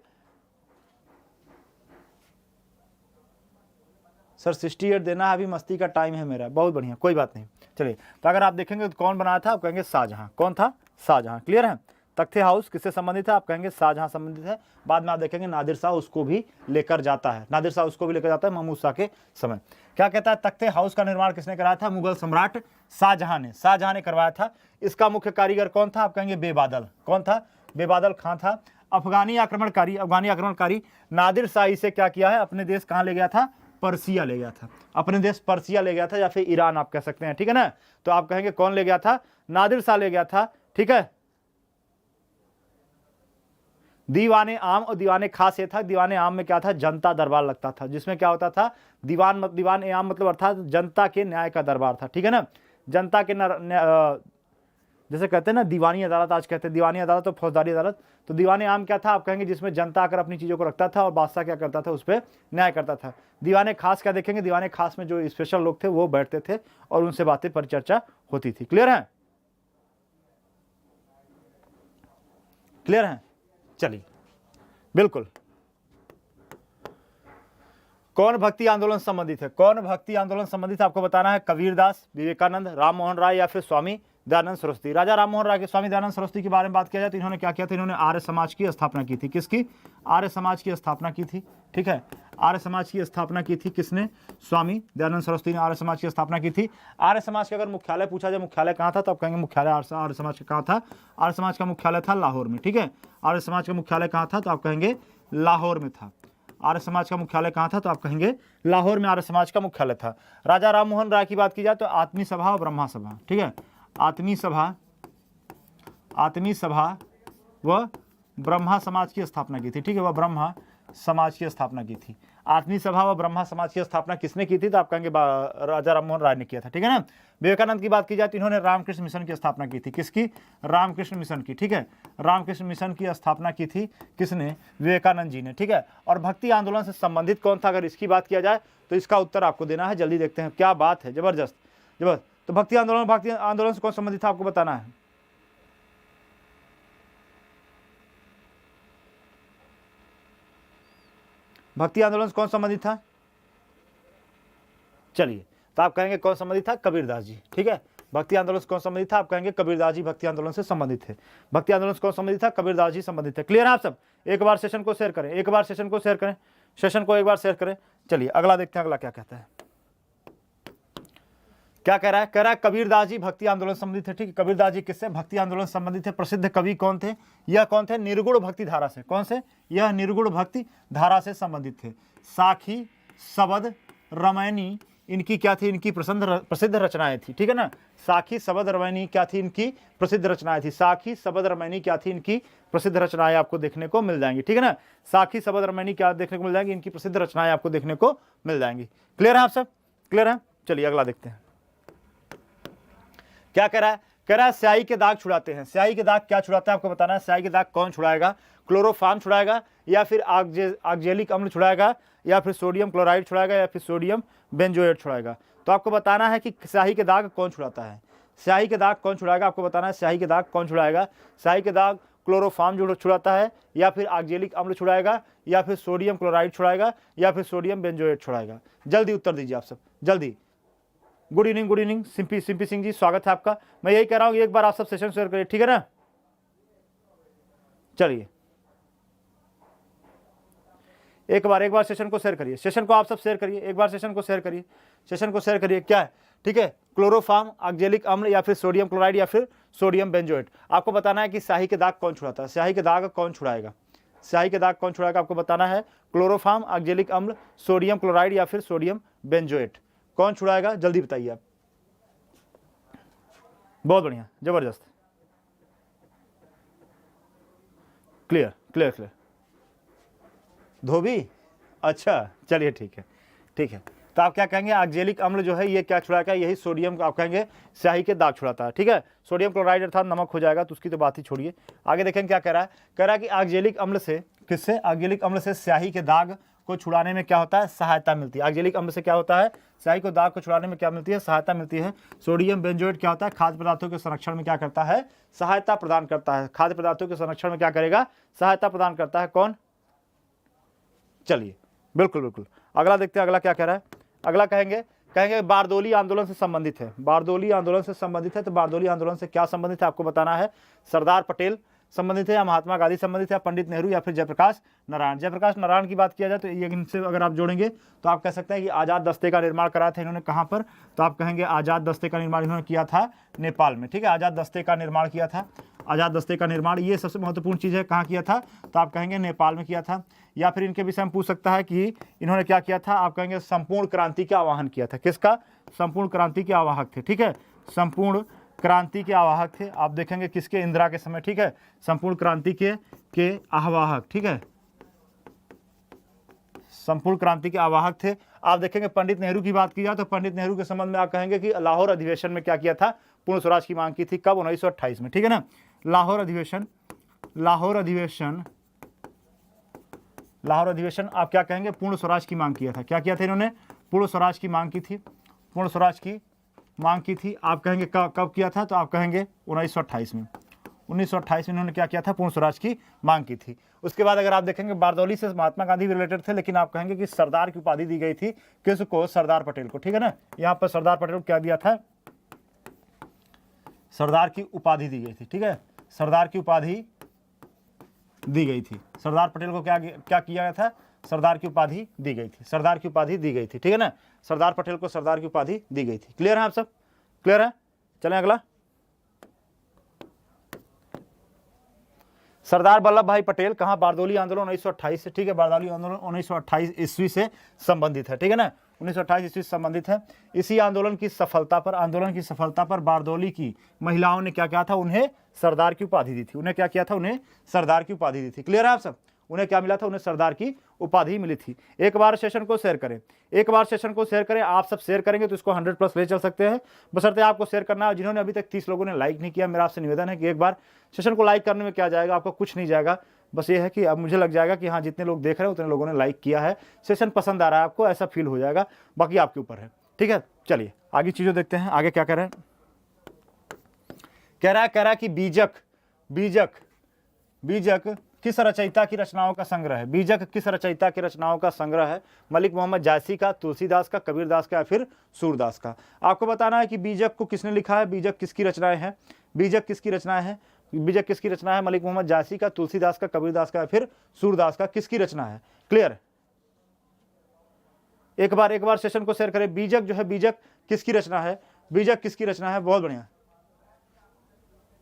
सर 68 देना है, अभी मस्ती का टाइम है मेरा, बहुत बढ़िया, कोई बात नहीं। चलिए तो अगर आप देखेंगे तो कौन बनाया था, आप कहेंगे शाहजहां। कौन था, शाहजहां। क्लियर है, तख्ते हाउस किससे संबंधित है? आप कहेंगे शाहजहां संबंधित है। बाद में आप देखेंगे नादिर शाह उसको भी लेकर जाता है, नादिर शाह उसको भी लेकर जाता है महमूद शाह के समय। क्या कहता है? तख्ते हाउस का निर्माण किसने कराया था? मुगल सम्राट शाहजहां ने करवाया था। इसका मुख्य कारीगर कौन था? आप कहेंगे बेबादल। कौन था? बेबादल खां था। अफगानी आक्रमणकारी नादिर शाह इसे क्या किया है? अपने देश कहाँ ले गया था? पर्सिया ले गया था। अपने देश पर्सिया ले गया था, या फिर ईरान आप कह सकते हैं, ठीक है ना। तो आप कहेंगे कौन ले गया था? नादिर शाह ले गया था, ठीक है। दीवाने आम और दीवाने खास ये था, दीवाने आम में क्या था? जनता दरबार लगता था, जिसमें क्या होता था? दीवान आम मतलब अर्थात जनता के न्याय का दरबार था, ठीक है ना। जनता के जैसे कहते हैं ना दीवानी अदालत, आज कहते हैं दीवानी अदालत और फौजदारी अदालत। तो दीवाने आम क्या था? आप कहेंगे जिसमें जनता आकर अपनी चीज़ों को रखता था और बादशाह क्या करता था? उस पर न्याय करता था। दीवाने खास क्या देखेंगे? दीवाने खास में जो स्पेशल लोग थे वो बैठते थे और उनसे बातें परिचर्चा होती थी। क्लियर है? क्लियर है? चलिए, बिल्कुल। कौन भक्ति आंदोलन संबंधित है? कौन भक्ति आंदोलन संबंधित आपको बताना है। कबीरदास, विवेकानंद, राम मोहन राय या फिर स्वामी दयानंद सरस्वती। राजा राम मोहन राय के स्वामी दयानंद सरस्वती के बारे में बात किया जाए तो इन्होंने क्या किया था? इन्होंने आर्य समाज की स्थापना की थी। किसकी? आर्य समाज की स्थापना की थी, ठीक है। आर्य समाज की स्थापना की थी किसने? स्वामी दयानंद सरस्वती ने आर्य समाज की स्थापना की थी। आर्य समाज का अगर मुख्यालय पूछा जाए, मुख्यालय कहाँ था, तो आप कहेंगे मुख्यालय आर्य समाज का कहाँ था? आर्य समाज का मुख्यालय था लाहौर में, ठीक है। आर्य समाज का मुख्यालय कहाँ था? तो आप कहेंगे लाहौर में था। आर्य समाज का मुख्यालय कहाँ था? तो आप कहेंगे लाहौर में आर्य समाज का मुख्यालय था। राजा राम मोहन राय की बात की जाए तो आत्मी सभा और ब्रह्मा सभा, ठीक है। आत्मी सभा व ब्रह्मा समाज की स्थापना की थी, ठीक है। वह ब्रह्मा समाज की स्थापना की थी। आत्मी सभा व ब्रह्मा समाज की स्थापना किसने की थी? तो आप कहेंगे राजा राम मोहन राय ने किया था, ठीक है ना। विवेकानंद की बात की जाए तो इन्होंने रामकृष्ण मिशन की स्थापना की थी। किसकी? रामकृष्ण मिशन की, ठीक है। रामकृष्ण मिशन की स्थापना की थी किसने? विवेकानंद जी ने, ठीक है। और भक्ति आंदोलन से संबंधित कौन था? अगर इसकी बात किया जाए तो इसका उत्तर आपको देना है। जल्दी देखते हैं, क्या बात है, जबरदस्त। तो भक्ति आंदोलन से कौन संबंधित था आपको बताना है। भक्ति आंदोलन से कौन संबंधित था? चलिए, तो आप कहेंगे कौन संबंधित था? कबीरदास जी, ठीक है। भक्ति आंदोलन से कौन संबंधित था? आप कहेंगे कबीरदास जी भक्ति आंदोलन से संबंधित थे। भक्ति आंदोलन से कौन संबंधित था? कबीरदास जी संबंधित थे। क्लियर है आप सब? एक बार सेशन को शेयर करें, एक बार सेशन को शेयर करें। चलिए अगला देखते हैं, अगला क्या कहता है। क्या कह रहा है? कह रहा है कबीरदास जी भक्ति आंदोलन संबंधित है, ठीक है। कबीरदास जी किससे भक्ति आंदोलन संबंधित है? प्रसिद्ध कवि कौन थे? यह कौन थे? निर्गुण भक्ति धारा से। कौन से? यह निर्गुण भक्ति धारा से संबंधित थे। साखी, शबद, रामायणी इनकी क्या थी? इनकी प्रसिद्ध रचनाएं थी, ठीक है ना। साखी, शबद, रामायणी क्या थी? इनकी प्रसिद्ध रचनाएं थी। साखी, शबद, रामायणी क्या थी? इनकी प्रसिद्ध रचनाएं आपको देखने को मिल जाएंगी, ठीक है ना। साखी, शबद, रामायणी क्या देखने को मिल जाएंगी? इनकी प्रसिद्ध रचनाएं आपको देखने को मिल जाएंगी। क्लियर है आप सब? क्लियर है? चलिए अगला देखते हैं। क्या कह रहा है? कह रहा है स्याही के दाग छुड़ाते हैं। स्याही के दाग क्या छुड़ाता है आपको बताना है। स्याही के दाग कौन छुड़ाएगा? क्लोरोफॉर्म छुड़ाएगा, या फिर ऑक्जेलिक अम्ल छुड़ाएगा, या फिर सोडियम क्लोराइड छुड़ाएगा, या फिर सोडियम बेंजोएट छुड़ाएगा। तो आपको बताना है कि स्याही के दाग कौन छुड़ाता है। स्याही के दाग कौन छुड़ाएगा आपको बताना है। स्याही के दाग कौन छुड़ाएगा? स्याही के दाग क्लोरोफॉर्म जो छुड़ाता है, या फिर ऑक्जेलिक अम्ल छुड़ाएगा, या फिर सोडियम क्लोराइड छुड़ाएगा, या फिर सोडियम बेंजोएट छुड़ाएगा। जल्दी उत्तर दीजिए आप सब, जल्दी। गुड इवनिंग सिंपी सिंह जी, स्वागत है आपका। मैं यही कह रहा हूं एक बार आप सब सेशन शेयर करिए, ठीक है ना। चलिए एक बार सेशन को शेयर करिए, सेशन को आप सब शेयर करिए, एक बार सेशन को शेयर करिए, क्या है, ठीक है। क्लोरोफॉर्म, ऑक्जेलिक अम्ल, या फिर सोडियम क्लोराइड, या फिर सोडियम बेंजोएट। आपको बताना है कि स्याही के दाग कौन छुड़ाता है। स्याही के दाग कौन छुड़ाएगा? स्याही के दाग कौन छुड़ाएगा आपको बताना है। क्लोरोफॉर्म, ऑक्जेलिक अम्ल, सोडियम क्लोराइड, या फिर सोडियम बेंजोएट कौन छुड़ाएगा? जल्दी बताइए आप। बहुत बढ़िया, जबरदस्त, क्लियर। धोबी, अच्छा चलिए ठीक है। तो आप क्या कहेंगे? ऑक्जेलिक अम्ल जो है ये क्या छुड़ाएगा? यही सोडियम, आप कहेंगे स्याही के दाग छुड़ाता है, ठीक है। सोडियम क्लोराइड अर्थात नमक हो जाएगा, तो उसकी तो बात ही छोड़िए। आगे देखेंगे क्या कह रहा है। कह रहा है कि ऑक्जेलिक अम्ल से, किससे? ऑक्जेलिक अम्ल से स्याही के दाग को छुड़ाने में क्या होता है? सहायता मिलती है। ऑक्जेलिक अम्ल से क्या होता है? स्याही को दाग को छुड़ाने में क्या मिलती है? सहायता मिलती है। सोडियम बेंजोएट क्या होता है? खाद्य पदार्थों के संरक्षण में क्या करता है? सहायता प्रदान करता है। खाद्य पदार्थों के संरक्षण में क्या करेगा? सहायता प्रदान करता है। कौन? चलिए बिल्कुल। अगला देखते हैं, अगला क्या कह रहा है। अगला कहेंगे बारदोली आंदोलन से संबंधित है। बारदोली आंदोलन से संबंधित है, तो बारदोली आंदोलन से क्या संबंधित है आपको बताना है। सरदार पटेल, संबंधित है, या महात्मा गांधी संबंधित है, या पंडित नेहरू, या फिर जयप्रकाश नारायण। जयप्रकाश नारायण की बात किया जाए तो ये इनसे अगर आप जोड़ेंगे तो आप कह सकते हैं कि आज़ाद दस्ते का निर्माण कराया था इन्होंने कहाँ पर, तो आप कहेंगे आज़ाद दस्ते का निर्माण इन्होंने किया था नेपाल में। ठीक है, आज़ाद दस्ते का निर्माण किया था, आज़ाद दस्ते का निर्माण, ये सबसे महत्वपूर्ण चीज़ है, कहाँ किया था, तो आप कहेंगे नेपाल में किया था। या फिर इनके विषय में पूछ सकता है कि इन्होंने क्या किया था, आप कहेंगे संपूर्ण क्रांति का आह्वान किया था। किसका? संपूर्ण क्रांति के आवाहक थे। ठीक है, संपूर्ण क्रांति के आवाहक थे। आप देखेंगे किसके? इंदिरा के समय। ठीक है, संपूर्ण क्रांति के आवाहक। ठीक है, संपूर्ण क्रांति के आवाहक थे। आप देखेंगे पंडित नेहरू की बात की जाए तो पंडित नेहरू के संबंध में आप कहेंगे कि लाहौर अधिवेशन में क्या किया था, पूर्ण स्वराज की मांग की थी। कब? 1928 में। ठीक है ना, लाहौर अधिवेशन, लाहौर अधिवेशन, लाहौर अधिवेशन आप क्या कहेंगे, पूर्ण स्वराज की मांग किया था। क्या किया था इन्होंने? पूर्ण स्वराज की मांग की थी, पूर्ण स्वराज की मांग की थी। आप कहेंगे कब किया था, तो आप कहेंगे 1928 में। 1928 में इन्होंने क्या किया था, पूर्ण स्वराज की मांग की थी। उसके बाद अगर आप देखेंगे बारदौली से महात्मा गांधी भी रिलेटेड थे, लेकिन आप कहेंगे कि सरदार की उपाधि दी गई थी किसको? सरदार पटेल को। ठीक है ना, यहाँ पर सरदार पटेल को क्या दिया था, सरदार की उपाधि दी गई थी। ठीक है, सरदार की उपाधि दी गई थी। सरदार पटेल को क्या किया गया था, सरदार की उपाधि दी गई थी, सरदार की उपाधि दी गई थी। ठीक है ना, सरदार पटेल को सरदार की उपाधि दी गई थी। क्लियर है आप सब? क्लियर है? चलें अगला। सरदार वल्लभ भाई पटेल कहाँ? बारदौली आंदोलन 1928 से। ठीक है, बारदौली आंदोलन 1928 ईस्वी से संबंधित है। ठीक है ना, 1928 ईस्वी से संबंधित है। इसी आंदोलन की सफलता पर बारदौली की महिलाओं ने क्या किया था, उन्हें सरदार की उपाधि दी थी। उन्हें क्या किया था, उन्हें सरदार की उपाधि दी थी। क्लियर है आप सब? उन्हें क्या मिला था, उन्हें सरदार की उपाधि मिली थी। एक बार सेशन को शेयर करें, एक बार सेशन को शेयर करें। आप सब शेयर करेंगे तो इसको 100+ ले चल सकते हैं, बशर्ते आपको शेयर करना है। जिन्होंने अभी तक 30 लोगों ने लाइक नहीं किया, मेरा आपसे निवेदन है कि एक बार सेशन को लाइक करने में क्या जाएगा, आपको कुछ नहीं जाएगा। बस ये है कि अब मुझे लग जाएगा कि हाँ, जितने लोग देख रहे हैं उतने लोगों ने लाइक किया है, सेशन पसंद आ रहा है आपको, ऐसा फील हो जाएगा। बाकी आपके ऊपर है। ठीक है, चलिए आगे चीज़ों देखते हैं। आगे क्या कह रहे हैं, कह रहा है कि बीजक किस रचयिता की रचनाओं का संग्रह है। बीजक किस रचयिता की रचनाओं का संग्रह है? मलिक मोहम्मद जायसी का, तुलसीदास का, कबीरदास का, या फिर सूरदास का। आपको बताना है कि बीजक को किसने लिखा है, बीजक किसकी रचनाएं हैं, बीजक किसकी रचनाएं हैं, बीजक किसकी रचना है? मलिक मोहम्मद जायसी का, तुलसीदास का, कबीरदास का, या फिर सूरदास का, किसकी रचना है? क्लियर? एक बार सेशन को शेयर करें। बीजक जो है, बीजक किसकी रचना है, बीजक किसकी रचना है? बहुत बढ़िया।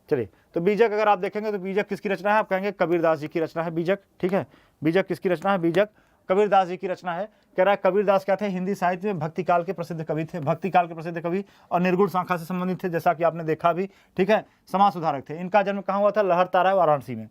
चलिए, तो बीजक अगर आप देखेंगे तो बीजक किसकी रचना है, आप कहेंगे कबीरदास जी की रचना है बीजक। ठीक है, बीजक किसकी रचना है, बीजक कबीरदास जी की रचना है। कह रहा है कबीरदास क्या थे, हिंदी साहित्य में भक्ति काल के प्रसिद्ध कवि थे, भक्ति काल के प्रसिद्ध कवि और निर्गुण शाखा से संबंधित थे, जैसा कि आपने देखा भी। ठीक है, समाज सुधारक थे। इनका जन्म कहाँ हुआ था? लहरतारा वाराणसी में।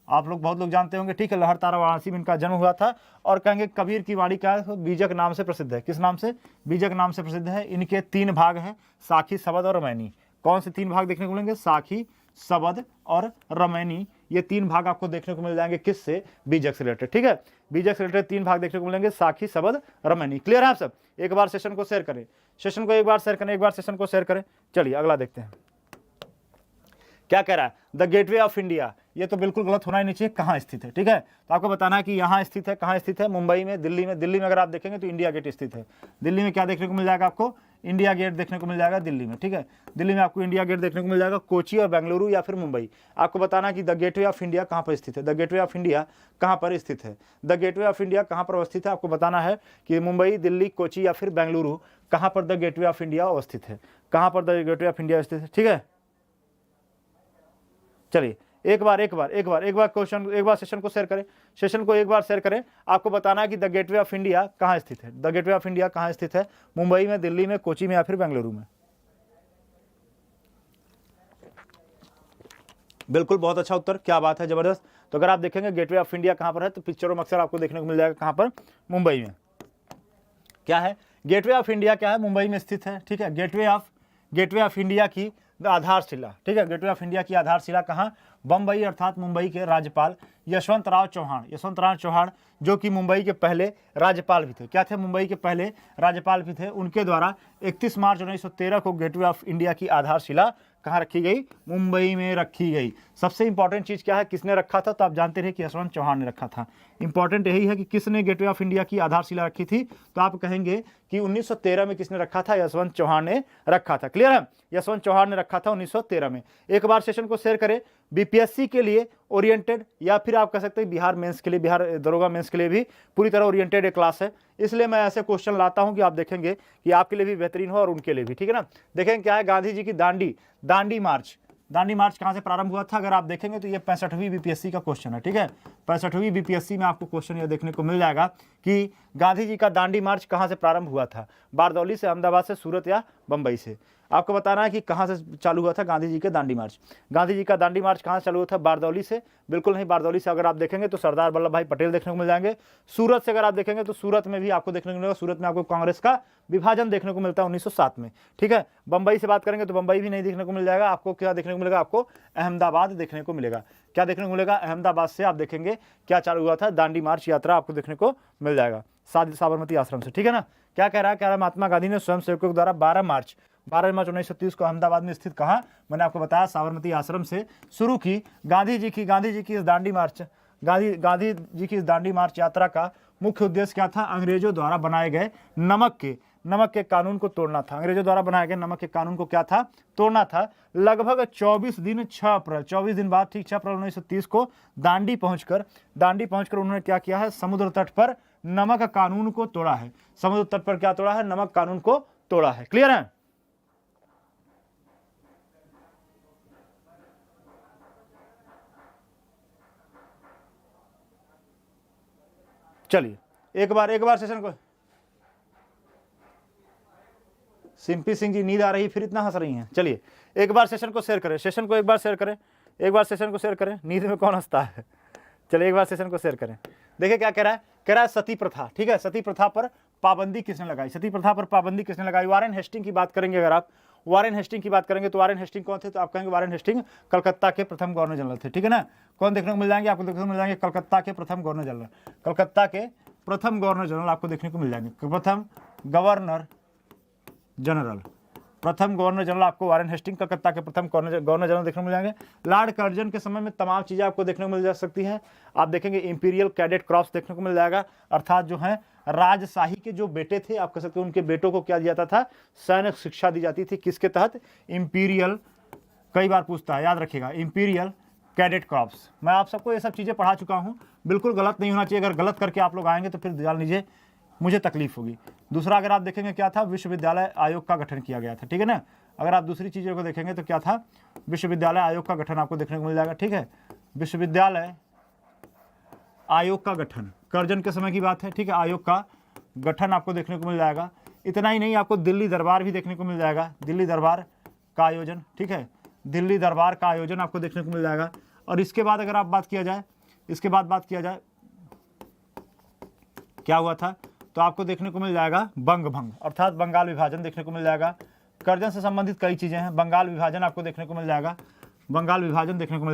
आप लोग बहुत लोग जानते होंगे। ठीक है, लहरतारा वाराणसी में इनका जन्म हुआ था। और कहेंगे कबीर की वाणी क्या है, बीजक नाम से प्रसिद्ध है। किस नाम से? बीजक नाम से प्रसिद्ध है। इनके 3 भाग हैं, साखी, शबद और रमैनी। कौन से 3 भाग देखने को मिलेंगे? साखी, शबद और रमैनी। ये 3 भाग आपको देखने को मिल जाएंगे। किससे? बीजक से रिलेटेड। ठीक है, बीजक से रिलेटेड 3 भाग देखने को मिलेंगे, साखी, शबद, रमैनी। क्लियर है आप सब? एक बार सेशन को शेयर करें, सेशन को एक बार शेयर करें, एक बार सेशन को शेयर करें। चलिए अगला देखते हैं क्या कह रहा है। द गेटवे ऑफ इंडिया, ये तो बिल्कुल गलत होना ही नहीं चाहिए। कहाँ स्थित है? ठीक है, तो आपको बताना है कि यहाँ स्थित है। कहाँ स्थित है? मुंबई में, दिल्ली में। दिल्ली में अगर आप देखेंगे तो इंडिया गेट स्थित है। दिल्ली में क्या देखने को मिल जाएगा आपको? इंडिया गेट देखने को मिल जाएगा दिल्ली में। ठीक है, दिल्ली में आपको इंडिया गेट देखने को मिल जाएगा। कोची और बेंगलुरु या फिर मुंबई। आपको बताना है कि द गेटवे ऑफ इंडिया कहाँ पर स्थित है। द गेटवे ऑफ इंडिया कहाँ पर स्थित है? द गेटवे ऑफ इंडिया कहाँ पर अवस्थित है? आपको बताना है कि मुंबई, दिल्ली, कोची या फिर बेंगलुरु, कहाँ पर द गेटवे ऑफ इंडिया अवस्थित है, कहाँ पर द गेटवे ऑफ इंडिया स्थित है। ठीक है, चलिए एक बार क्वेश्चन, एक बार सेशन को शेयर करें, सेशन को एक बार शेयर करें। आपको बताना है कि द गेटवे ऑफ इंडिया कहाँ स्थित है। द गेटवे ऑफ इंडिया कहाँ स्थित है? मुंबई में, दिल्ली में, कोची में या फिर बेंगलुरु में। बिल्कुल, बहुत अच्छा उत्तर, क्या बात है, जबरदस्त। तो अगर आप देखेंगे गेटवे ऑफ इंडिया कहाँ पर है तो पिक्चरों में अक्सर आपको देखने को मिल जाएगा। कहाँ पर? मुंबई में। क्या है? गेटवे ऑफ इंडिया क्या है? मुंबई में स्थित है। ठीक है, गेटवे ऑफ इंडिया की आधारशिला। ठीक है, गेटवे ऑफ इंडिया की आधारशिला कहाँ? बम्बई, अर्थात मुंबई के राज्यपाल यशवंतराव चौहान, जो कि मुंबई के पहले राज्यपाल भी थे। क्या थे? मुंबई के पहले राज्यपाल भी थे। उनके द्वारा 31 मार्च 1913 को गेटवे ऑफ इंडिया की आधारशिला कहाँ रखी गई? मुंबई में रखी गई। सबसे इंपॉर्टेंट चीज़ क्या है, किसने रखा था? तो आप जानते रहे कि यशवंत चौहान ने रखा था। इंपॉर्टेंट यही है कि किसने गेटवे ऑफ इंडिया की आधारशिला रखी थी, तो आप कहेंगे कि 1913 में किसने रखा था, यशवंत चौहान ने रखा था। क्लियर है, यशवंत चौहान ने रखा था 1913 में। एक बार सेशन को शेयर करें। बीपीएससी के लिए ओरिएंटेड, या फिर आप कह सकते हैं बिहार मेंस के लिए, बिहार दरोगा मेंस के लिए भी पूरी तरह ओरिएंटेड एक क्लास है, इसलिए मैं ऐसे क्वेश्चन लाता हूं कि आप देखेंगे कि आपके लिए भी बेहतरीन हो और उनके लिए भी, ठीक है ना। देखेंगे क्या है, गांधी जी की दांडी मार्च कहां से प्रारंभ हुआ था, अगर आप देखेंगे तो ये 65वीं बीपीएससी का क्वेश्चन है, ठीक है। 65वीं बीपीएससी में आपको क्वेश्चन ये देखने को मिल जाएगा कि गांधी जी का दांडी मार्च कहां से प्रारंभ हुआ था, बारदौली से, अहमदाबाद से, सूरत या बंबई से। आपको बताना है कि कहां से चालू हुआ था गांधी जी के दांडी मार्च। गांधी जी का दांडी मार्च कहां से चालू हुआ था, बारदौली से? बिल्कुल नहीं, बारदौली से अगर आप देखेंगे तो सरदार वल्लभ भाई पटेल देखने को मिल जाएंगे। सूरत से अगर आप देखेंगे तो सूरत में भी आपको देखने को मिलेगा, सूरत में आपको कांग्रेस का विभाजन देखने को मिलता है 1907 में, ठीक है। बंबई से बात करेंगे तो बंबई भी नहीं देखने को मिल जाएगा, आपको क्या देखने को मिलेगा, आपको अहमदाबाद देखने को मिलेगा। क्या देखने को मिलेगा, अहमदाबाद से आप देखेंगे क्या चालू हुआ था, दांडी मार्च यात्रा आपको देखने को मिल जाएगा साबरमती आश्रम से, ठीक है ना। क्या कह रहा है, कह रहा है महात्मा गांधी ने स्वयं सेवकों द्वारा 12 मार्च 1930 को अहमदाबाद में स्थित, कहा, मैंने आपको बताया साबरमती आश्रम से शुरू की गांधी जी की इस दांडी मार्च यात्रा का मुख्य उद्देश्य क्या था, अंग्रेजों द्वारा बनाए गए नमक के कानून को तोड़ना था। अंग्रेजों द्वारा बनाए गए नमक के कानून को क्या था, तोड़ना था। लगभग 24 दिन बाद, ठीक 6 अप्रैल 1930 को दांडी पहुंचकर उन्होंने क्या किया है, समुद्र तट पर नमक कानून को तोड़ा है। समुद्र तट पर क्या तोड़ा है, नमक कानून को तोड़ा है। क्लियर है। चलिए एक बार सेशन को, सिंपी सिंह जी नींद आ रही फिर इतना हंस रही हैं। चलिए एक बार सेशन को शेयर करें, नींद में कौन हंसता है। चलिए एक बार सेशन को शेयर करें। देखिए क्या कह रहा है, सती प्रथा, ठीक है। सती प्रथा पर पाबंदी किसने लगाई, वारेन हेस्टिंग की बात करेंगे। अगर आप वारेन हेस्टिंग की बात करेंगे तो वारेन हेस्टिंग कौन थे, तो आप कहेंगे वारेन हेस्टिंग कलकत्ता के प्रथम गवर्नर जनरल थे, ठीक है ना। कौन देखने को मिल जाएंगे, आपको देखने को मिल जाएंगे कलकत्ता के प्रथम गवर्नर जनरल आपको देखने को मिल जाएंगे। प्रथम गवर्नर जनरल आपको वारेन हेस्टिंग, कलकत्ता के प्रथम गवर्नर जनरल देखने को मिल जाएंगे। लॉर्ड कर्जन के समय में तमाम चीजें आपको देखने को मिल जा सकती हैं। आप देखेंगे इंपीरियल कैडेट क्रॉप्स देखने को मिल जाएगा, अर्थात जो है राजशाही के जो बेटे थे, आप कह सकते हैं उनके बेटों को क्या दिया जाता था, सैनिक शिक्षा दी जाती थी। किसके तहत, इंपीरियल, कई बार पूछता है, याद रखिएगा, इंपीरियल कैडेट क्रॉप्स। मैं आप सबको ये सब चीजें पढ़ा चुका हूं, बिल्कुल गलत नहीं होना चाहिए। अगर गलत करके आप लोग आएंगे तो फिर जान लीजिए मुझे तकलीफ होगी। दूसरा अगर आप देखेंगे क्या था, विश्वविद्यालय आयोग का गठन किया गया था, ठीक है ना। अगर आप दूसरी चीजों को देखेंगे तो क्या था, विश्वविद्यालय आयोग का गठन आपको देखने को मिल जाएगा, ठीक है। विश्वविद्यालय आयोग का गठन कर्जन के समय की बात है, ठीक है। आयोग का गठन आपको देखने को मिल जाएगा। इतना ही नहीं, आपको दिल्ली दरबार भी देखने को मिल जाएगा, दिल्ली दरबार का आयोजन, ठीक है। दिल्ली दरबार का आयोजन आपको देखने को मिल जाएगा। और इसके बाद अगर आप बात किया जाए क्या हुआ था, तो आपको देखने को मिल जाएगा बंग भंग, अर्थात बंगाल विभाजन देखने को मिल जाएगा। कर्जन से संबंधित कई चीजें हैं, बंगाल विभाजन आपको देखने को मिल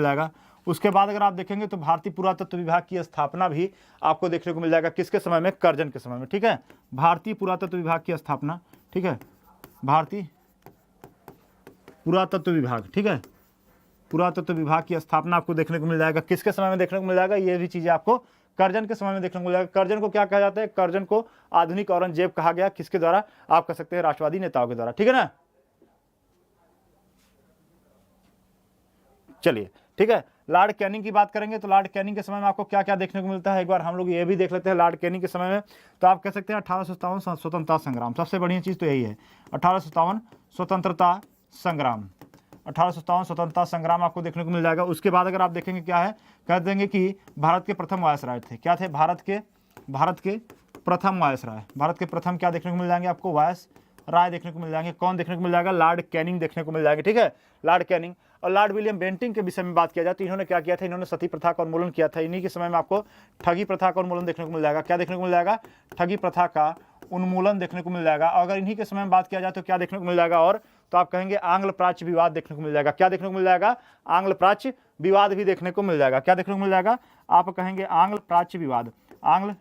जाएगा, उसके बाद अगर आप देखेंगे तो भारतीय पुरातत्व विभाग की स्थापना भी आपको देखने को मिल जाएगा। किसके समय में, कर्जन के समय में, ठीक है। भारतीय पुरातत्व विभाग की स्थापना, ठीक है, भारतीय पुरातत्व विभाग, ठीक है, पुरातत्व विभाग की स्थापना आपको देखने को मिल जाएगा। किसके समय में देखने को मिल जाएगा, ये भी चीजें आपको कर्जन के समय में देखने को मिल जाएगा। कर्जन को क्या कहा जाता है, कर्जन को आधुनिक औरंगजेब कहा गया। किसके द्वारा, आप कह सकते हैं राष्ट्रवादी नेताओं के द्वारा, ठीक है ना। चलिए ठीक है, लॉर्ड कैनिंग की बात करेंगे तो लॉर्ड कैनिंग के समय में आपको क्या क्या देखने को मिलता है, एक बार हम लोग ये भी देख लेते हैं। लॉर्ड कैनिंग के समय में तो आप कह सकते हैं 1857 स्वतंत्रता संग्राम, सबसे बढ़िया चीज़ तो यही है, 1857 स्वतंत्रता संग्राम, 1857 स्वतंत्रता संग्राम आपको देखने को मिल जाएगा। उसके बाद अगर आप देखेंगे क्या है, कह देंगे कि भारत के प्रथम वायसराय थे। क्या थे, भारत के प्रथम वायसराय, भारत के प्रथम क्या देखने को मिल जाएंगे, आपको वायसराय देखने को मिल जाएंगे। कौन देखने को मिल जाएगा, लॉर्ड कैनिंग देखने को मिल जाएंगे, ठीक है, लॉर्ड कैनिंग। और लॉर्ड विलियम बेंटिंग के विषय में बात किया जाए तो इन्होंने क्या किया था, इन्होंने सती प्रथा का उन्मूलन किया था। इन्हीं के समय में आपको ठगी प्रथा का उन्मूलन देखने को मिल जाएगा। क्या देखने को मिल जाएगा, ठगी प्रथा का उन्मूलन देखने को मिल जाएगा। अगर इन्हीं के समय में बात किया जाए तो क्या देखने को मिल जाएगा, और तो आप कहेंगे आंग्ल प्राच्य विवाद देखने को मिल जाएगा। क्या देखने को मिल जाएगा, आंग्ल प्राच्य विवाद भी देखने को मिल जाएगा। क्या देखने को मिल जाएगा, आप कहेंगे आंग्ल प्राच्य विवाद, आंग्ल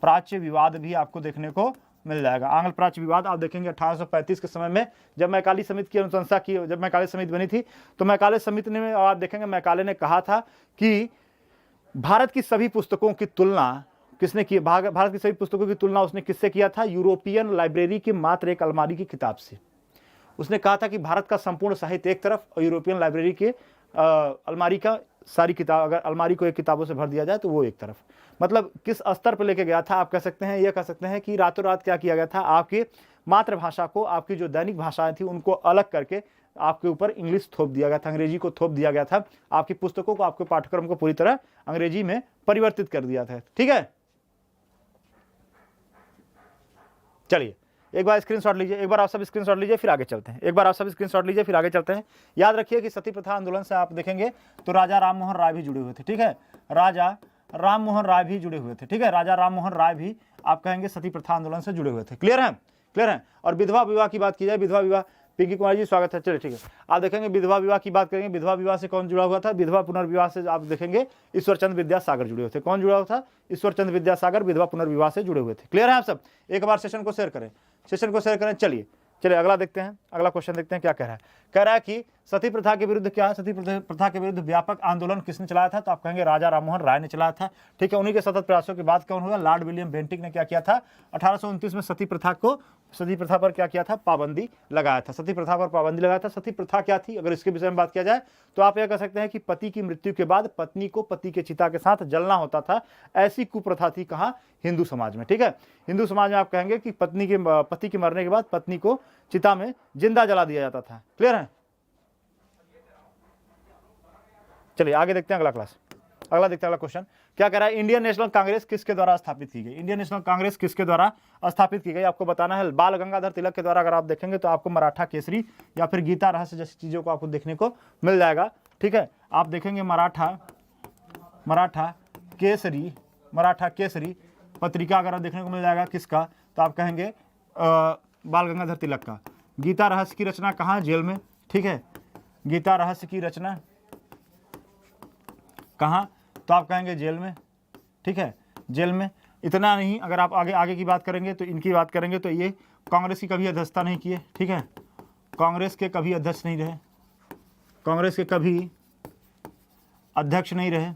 प्राच्य विवाद भी आपको देखने को मिल जाएगा। आंग्ल प्राच्य विवाद आप देखेंगे 1835 के समय में जब मैकाले समिति की अनुशंसा की, जब मैकाले समिति बनी थी तो मैकाले समिति ने, आप देखेंगे मैकाले ने कहा था कि भारत की सभी पुस्तकों की तुलना किसने की? भारत की सभी पुस्तकों की तुलना उसने किससे किया था? यूरोपियन लाइब्रेरी की मात्र एक अलमारी की किताब से। उसने कहा था कि भारत का संपूर्ण साहित्य एक तरफ और यूरोपियन लाइब्रेरी के अलमारी का सारी किताब, अगर अलमारी को एक किताबों से भर दिया जाए तो वो एक तरफ। मतलब किस स्तर पर लेके गया था? आप कह सकते हैं, यह कह सकते हैं कि रातों रात क्या किया गया था, आपकी मातृभाषा को, आपकी जो दैनिक भाषाएं थी उनको अलग करके आपके ऊपर इंग्लिश थोप दिया गया था, अंग्रेजी को थोप दिया गया था, आपकी पुस्तकों को, आपके पाठ्यक्रम को पूरी तरह अंग्रेजी में परिवर्तित कर दिया था। ठीक है, चलिए एक बार स्क्रीनशॉट लीजिए, एक बार आप सब स्क्रीनशॉट लीजिए, फिर आगे चलते हैं। एक बार आप सब स्क्रीनशॉट लीजिए, फिर आगे चलते हैं। याद रखिए कि सती प्रथा आंदोलन से आप देखेंगे तो राजा राम मोहन राय भी जुड़े हुए थे। ठीक है, राजा राम मोहन राय भी जुड़े हुए थे। ठीक है, राजा राम मोहन राय भी आप कहेंगे सती प्रथा आंदोलन से जुड़े हुए थे। क्लियर है? क्लियर है? और विधवा विवाह की बात की जाए, विधवा विवाह, पिंकी कुमार जी स्वागत है। चलिए ठीक है, आप देखेंगे विधवा विवाह की बात करेंगे। विधवा विवाह से कौन जुड़ा हुआ था? विधवा पुनर्विवाह से आप देखेंगे ईश्वरचंद्र विद्यासागर जुड़े हुए थे। कौन जुड़ा हुआ था? ईश्वरचंद्र विद्यासागर विधवा पुनर्विवाह से जुड़े हुए थे। क्लियर है आप सब? एक बार सेशन को शेयर करें, सेशन को शेयर करें। चलिए अगला देखते हैं, अगला क्वेश्चन देखते हैं क्या कह रहा है। कह रहा है कि सती प्रथा के विरुद्ध क्या है? सती प्रथा के विरुद्ध व्यापक आंदोलन किसने चलाया था? तो आप कहेंगे राजा राममोहन राय ने चलाया था। ठीक है, उन्हीं के सतत प्रयासों के बाद कौन हुआ? लॉर्ड विलियम बेंटिक ने क्या किया था? 1829 में सती प्रथा पर क्या किया था? पाबंदी लगाया था। सती प्रथा पर पाबंदी लगाया था। सती प्रथा क्या थी अगर इसके विषय में बात किया जाए तो आप यह कह सकते हैं कि पति की मृत्यु के बाद पत्नी को पति के चिता के साथ जलना होता था। ऐसी कुप्रथा थी कहाँ? हिंदू समाज में। ठीक है, हिंदू समाज में आप कहेंगे कि पति के मरने के बाद पत्नी को चिता में जिंदा जला दिया जाता था। क्लियर है? चलिए आगे देखते हैं अगला क्लास, अगला देखते हैं अगला क्वेश्चन क्या कह रहा है। इंडियन नेशनल कांग्रेस किसके द्वारा स्थापित की गई? इंडियन नेशनल कांग्रेस किसके द्वारा स्थापित की गई आपको बताना है। बाल गंगाधर तिलक के द्वारा अगर आप देखेंगे तो आपको मराठा केसरी या फिर गीता रहस्य जैसी चीजों को आपको देखने को मिल जाएगा। ठीक है, आप देखेंगे मराठा केसरी पत्रिका अगर देखने को मिल जाएगा किसका? तो आप कहेंगे बाल गंगाधर तिलक का। गीता रहस्य की रचना कहाँ? जेल में। ठीक है, गीता रहस्य की रचना कहाँ? तो आप कहेंगे जेल में। ठीक है, जेल में। इतना नहीं, अगर आप आगे की बात करेंगे तो इनकी बात करेंगे तो ये कांग्रेस की कभी अध्यक्षता नहीं किए। ठीक है, कांग्रेस के कभी अध्यक्ष नहीं रहे, कांग्रेस के कभी अध्यक्ष नहीं रहे,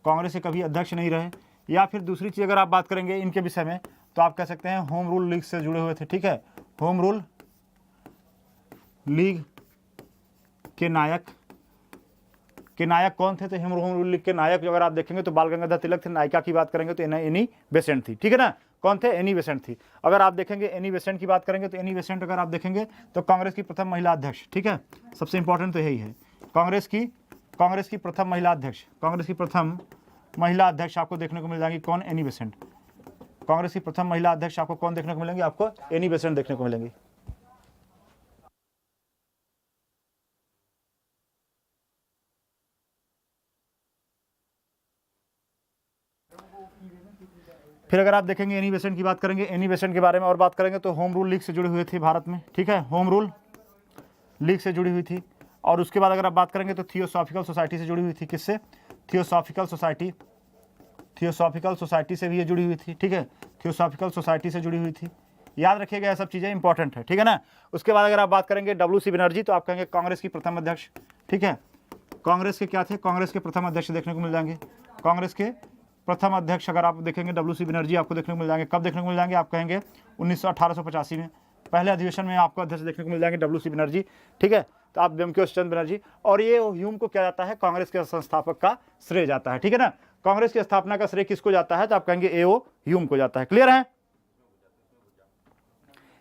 कांग्रेस के कभी अध्यक्ष नहीं रहे। या फिर दूसरी चीज़ अगर आप बात करेंगे इनके विषय में तो आप कह सकते हैं होम रूल लीग से जुड़े हुए थे। ठीक है, होम रूल लीग के नायक कौन थे? तो होम रूल लीग के नायक जो अगर आप देखेंगे तो बाल गंगाधर तिलक थे। नायिका की बात करेंगे तो एनी बेसेंट थी। ठीक है ना, कौन थे? एनी बेसेंट थी। अगर आप देखेंगे एनी बेसेंट की बात करेंगे तो एनी बेसेंट अगर आप देखेंगे तो कांग्रेस की प्रथम महिला अध्यक्ष। ठीक है, सबसे इंपॉर्टेंट तो यही है, कांग्रेस की प्रथम महिला अध्यक्ष, कांग्रेस की प्रथम महिला अध्यक्ष आपको देखने को मिल जाएंगी कौन? Annie Besant. कांग्रेस की प्रथम महिला अध्यक्ष आपको कौन देखने को मिलेंगे? आपको एनी बेसेंट देखने को मिलेंगी। फिर अगर आप देखेंगे एनी बेसेंट की बात करेंगे, एनी बेसेंट के बारे में और बात करेंगे तो होम रूल लीग से जुड़े हुए थे भारत में। ठीक है, होम रूल लीग से जुड़ी हुई थी। और उसके बाद अगर आप बात करेंगे तो थियोसॉफिकल सोसाइटी से जुड़ी हुई थी। किससे? थियोसॉफिकल सोसाइटी से भी ये जुड़ी हुई थी। ठीक है, थियोसॉफिकल सोसाइटी से जुड़ी हुई थी। याद रखिएगा, यह सब चीज़ें इंपॉर्टेंट है। ठीक है ना। उसके बाद अगर आप बात करेंगे WC बनर्जी तो आप कहेंगे कांग्रेस की प्रथम अध्यक्ष। ठीक है, कांग्रेस के क्या थे? कांग्रेस के प्रथम अध्यक्ष देखने को मिल जाएंगे। कांग्रेस के प्रथम अध्यक्ष अगर आप देखेंगे WC बनर्जी आपको देखने को मिल जाएंगे। कब देखने को मिल जाएंगे? आप कहेंगे 1885 में, पहले अधिवेशन में आपको अध्यक्ष देखने को मिल जाएंगे WC बनर्जी। ठीक है, तो आप बंकिम चंद्र बनर्जी। और ये ह्यूम को क्या जाता है? कांग्रेस के संस्थापक का श्रेय जाता है। ठीक है ना, कांग्रेस की स्थापना का श्रेय किसको जाता है? तो आप कहेंगे A.O. ह्यूम को जाता है। क्लियर है?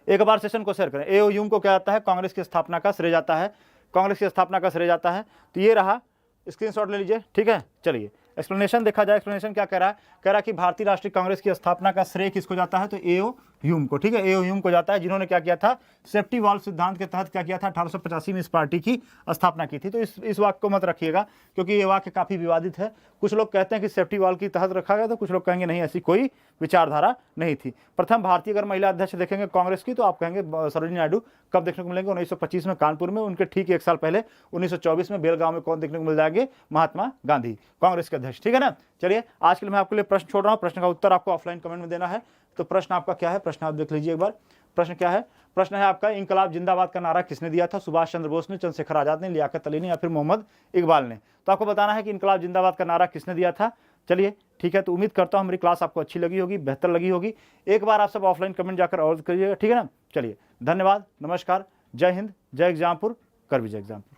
एक बार सेशन को शेयर करें। A.O. ह्यूम को क्या जाता है? कांग्रेस की स्थापना का श्रेय जाता है, कांग्रेस की स्थापना का श्रेय जाता है। तो ये रहा, स्क्रीनशॉट ले लीजिए। ठीक है, चलिए एक्सप्लेनेशन देखा जाए। एक्सप्लेनेशन क्या कह रहा है? कह रहा है कि भारतीय राष्ट्रीय कांग्रेस की स्थापना का श्रेय किसको जाता है? तो A.O. ह्यूम को। ठीक है, A.O. ह्यूम को जाता है, जिन्होंने क्या किया था? सेफ्टी वॉल्व सिद्धांत के तहत क्या किया था? 1885 में इस पार्टी की स्थापना की थी। तो इस वाक्य को मत रखिएगा क्योंकि ये वाक्य काफी विवादित है। कुछ लोग कहते हैं कि सेफ्टी वॉल्व के तहत रखा गया, तो कुछ लोग कहेंगे नहीं, ऐसी कोई विचारधारा नहीं थी। प्रथम भारतीय अगर महिला अध्यक्ष देखेंगे कांग्रेस की तो आप कहेंगे सरोजिनी नायडू। कब देखने को मिलेंगे? 1925 में कानपुर में। उनके ठीक एक साल पहले 1924 में बेलगांव में कौन देखने को मिल जाएंगे? महात्मा गांधी, कांग्रेस के अध्यक्ष। ठीक है ना। चलिए आज के लिए मैं आपके लिए प्रश्न छोड़ रहा हूं, प्रश्न का उत्तर आपको ऑफलाइन कमेंट में देना है। तो प्रश्न आपका क्या है? प्रश्न आप देख लीजिए एक बार। प्रश्न क्या है? प्रश्न है आपका, इंकलाब जिंदाबाद का नारा किसने दिया था? सुभाष चंद्र बोस ने, चंद्रशेखर आजाद ने, लियाकत अली ने या फिर मोहम्मद इकबाल ने? तो आपको बताना है कि इंकलाब जिंदाबाद का नारा किसने दिया था। चलिए ठीक है, तो उम्मीद करता हूँ हमारी क्लास आपको अच्छी लगी होगी, बेहतर लगी होगी। एक बार आप सब ऑफलाइन कमेंट जाकर और करिएगा, ठीक है ना। चलिए धन्यवाद, नमस्कार, जय हिंद, जय एग्जामपुर, कर विजय एग्जामपुर।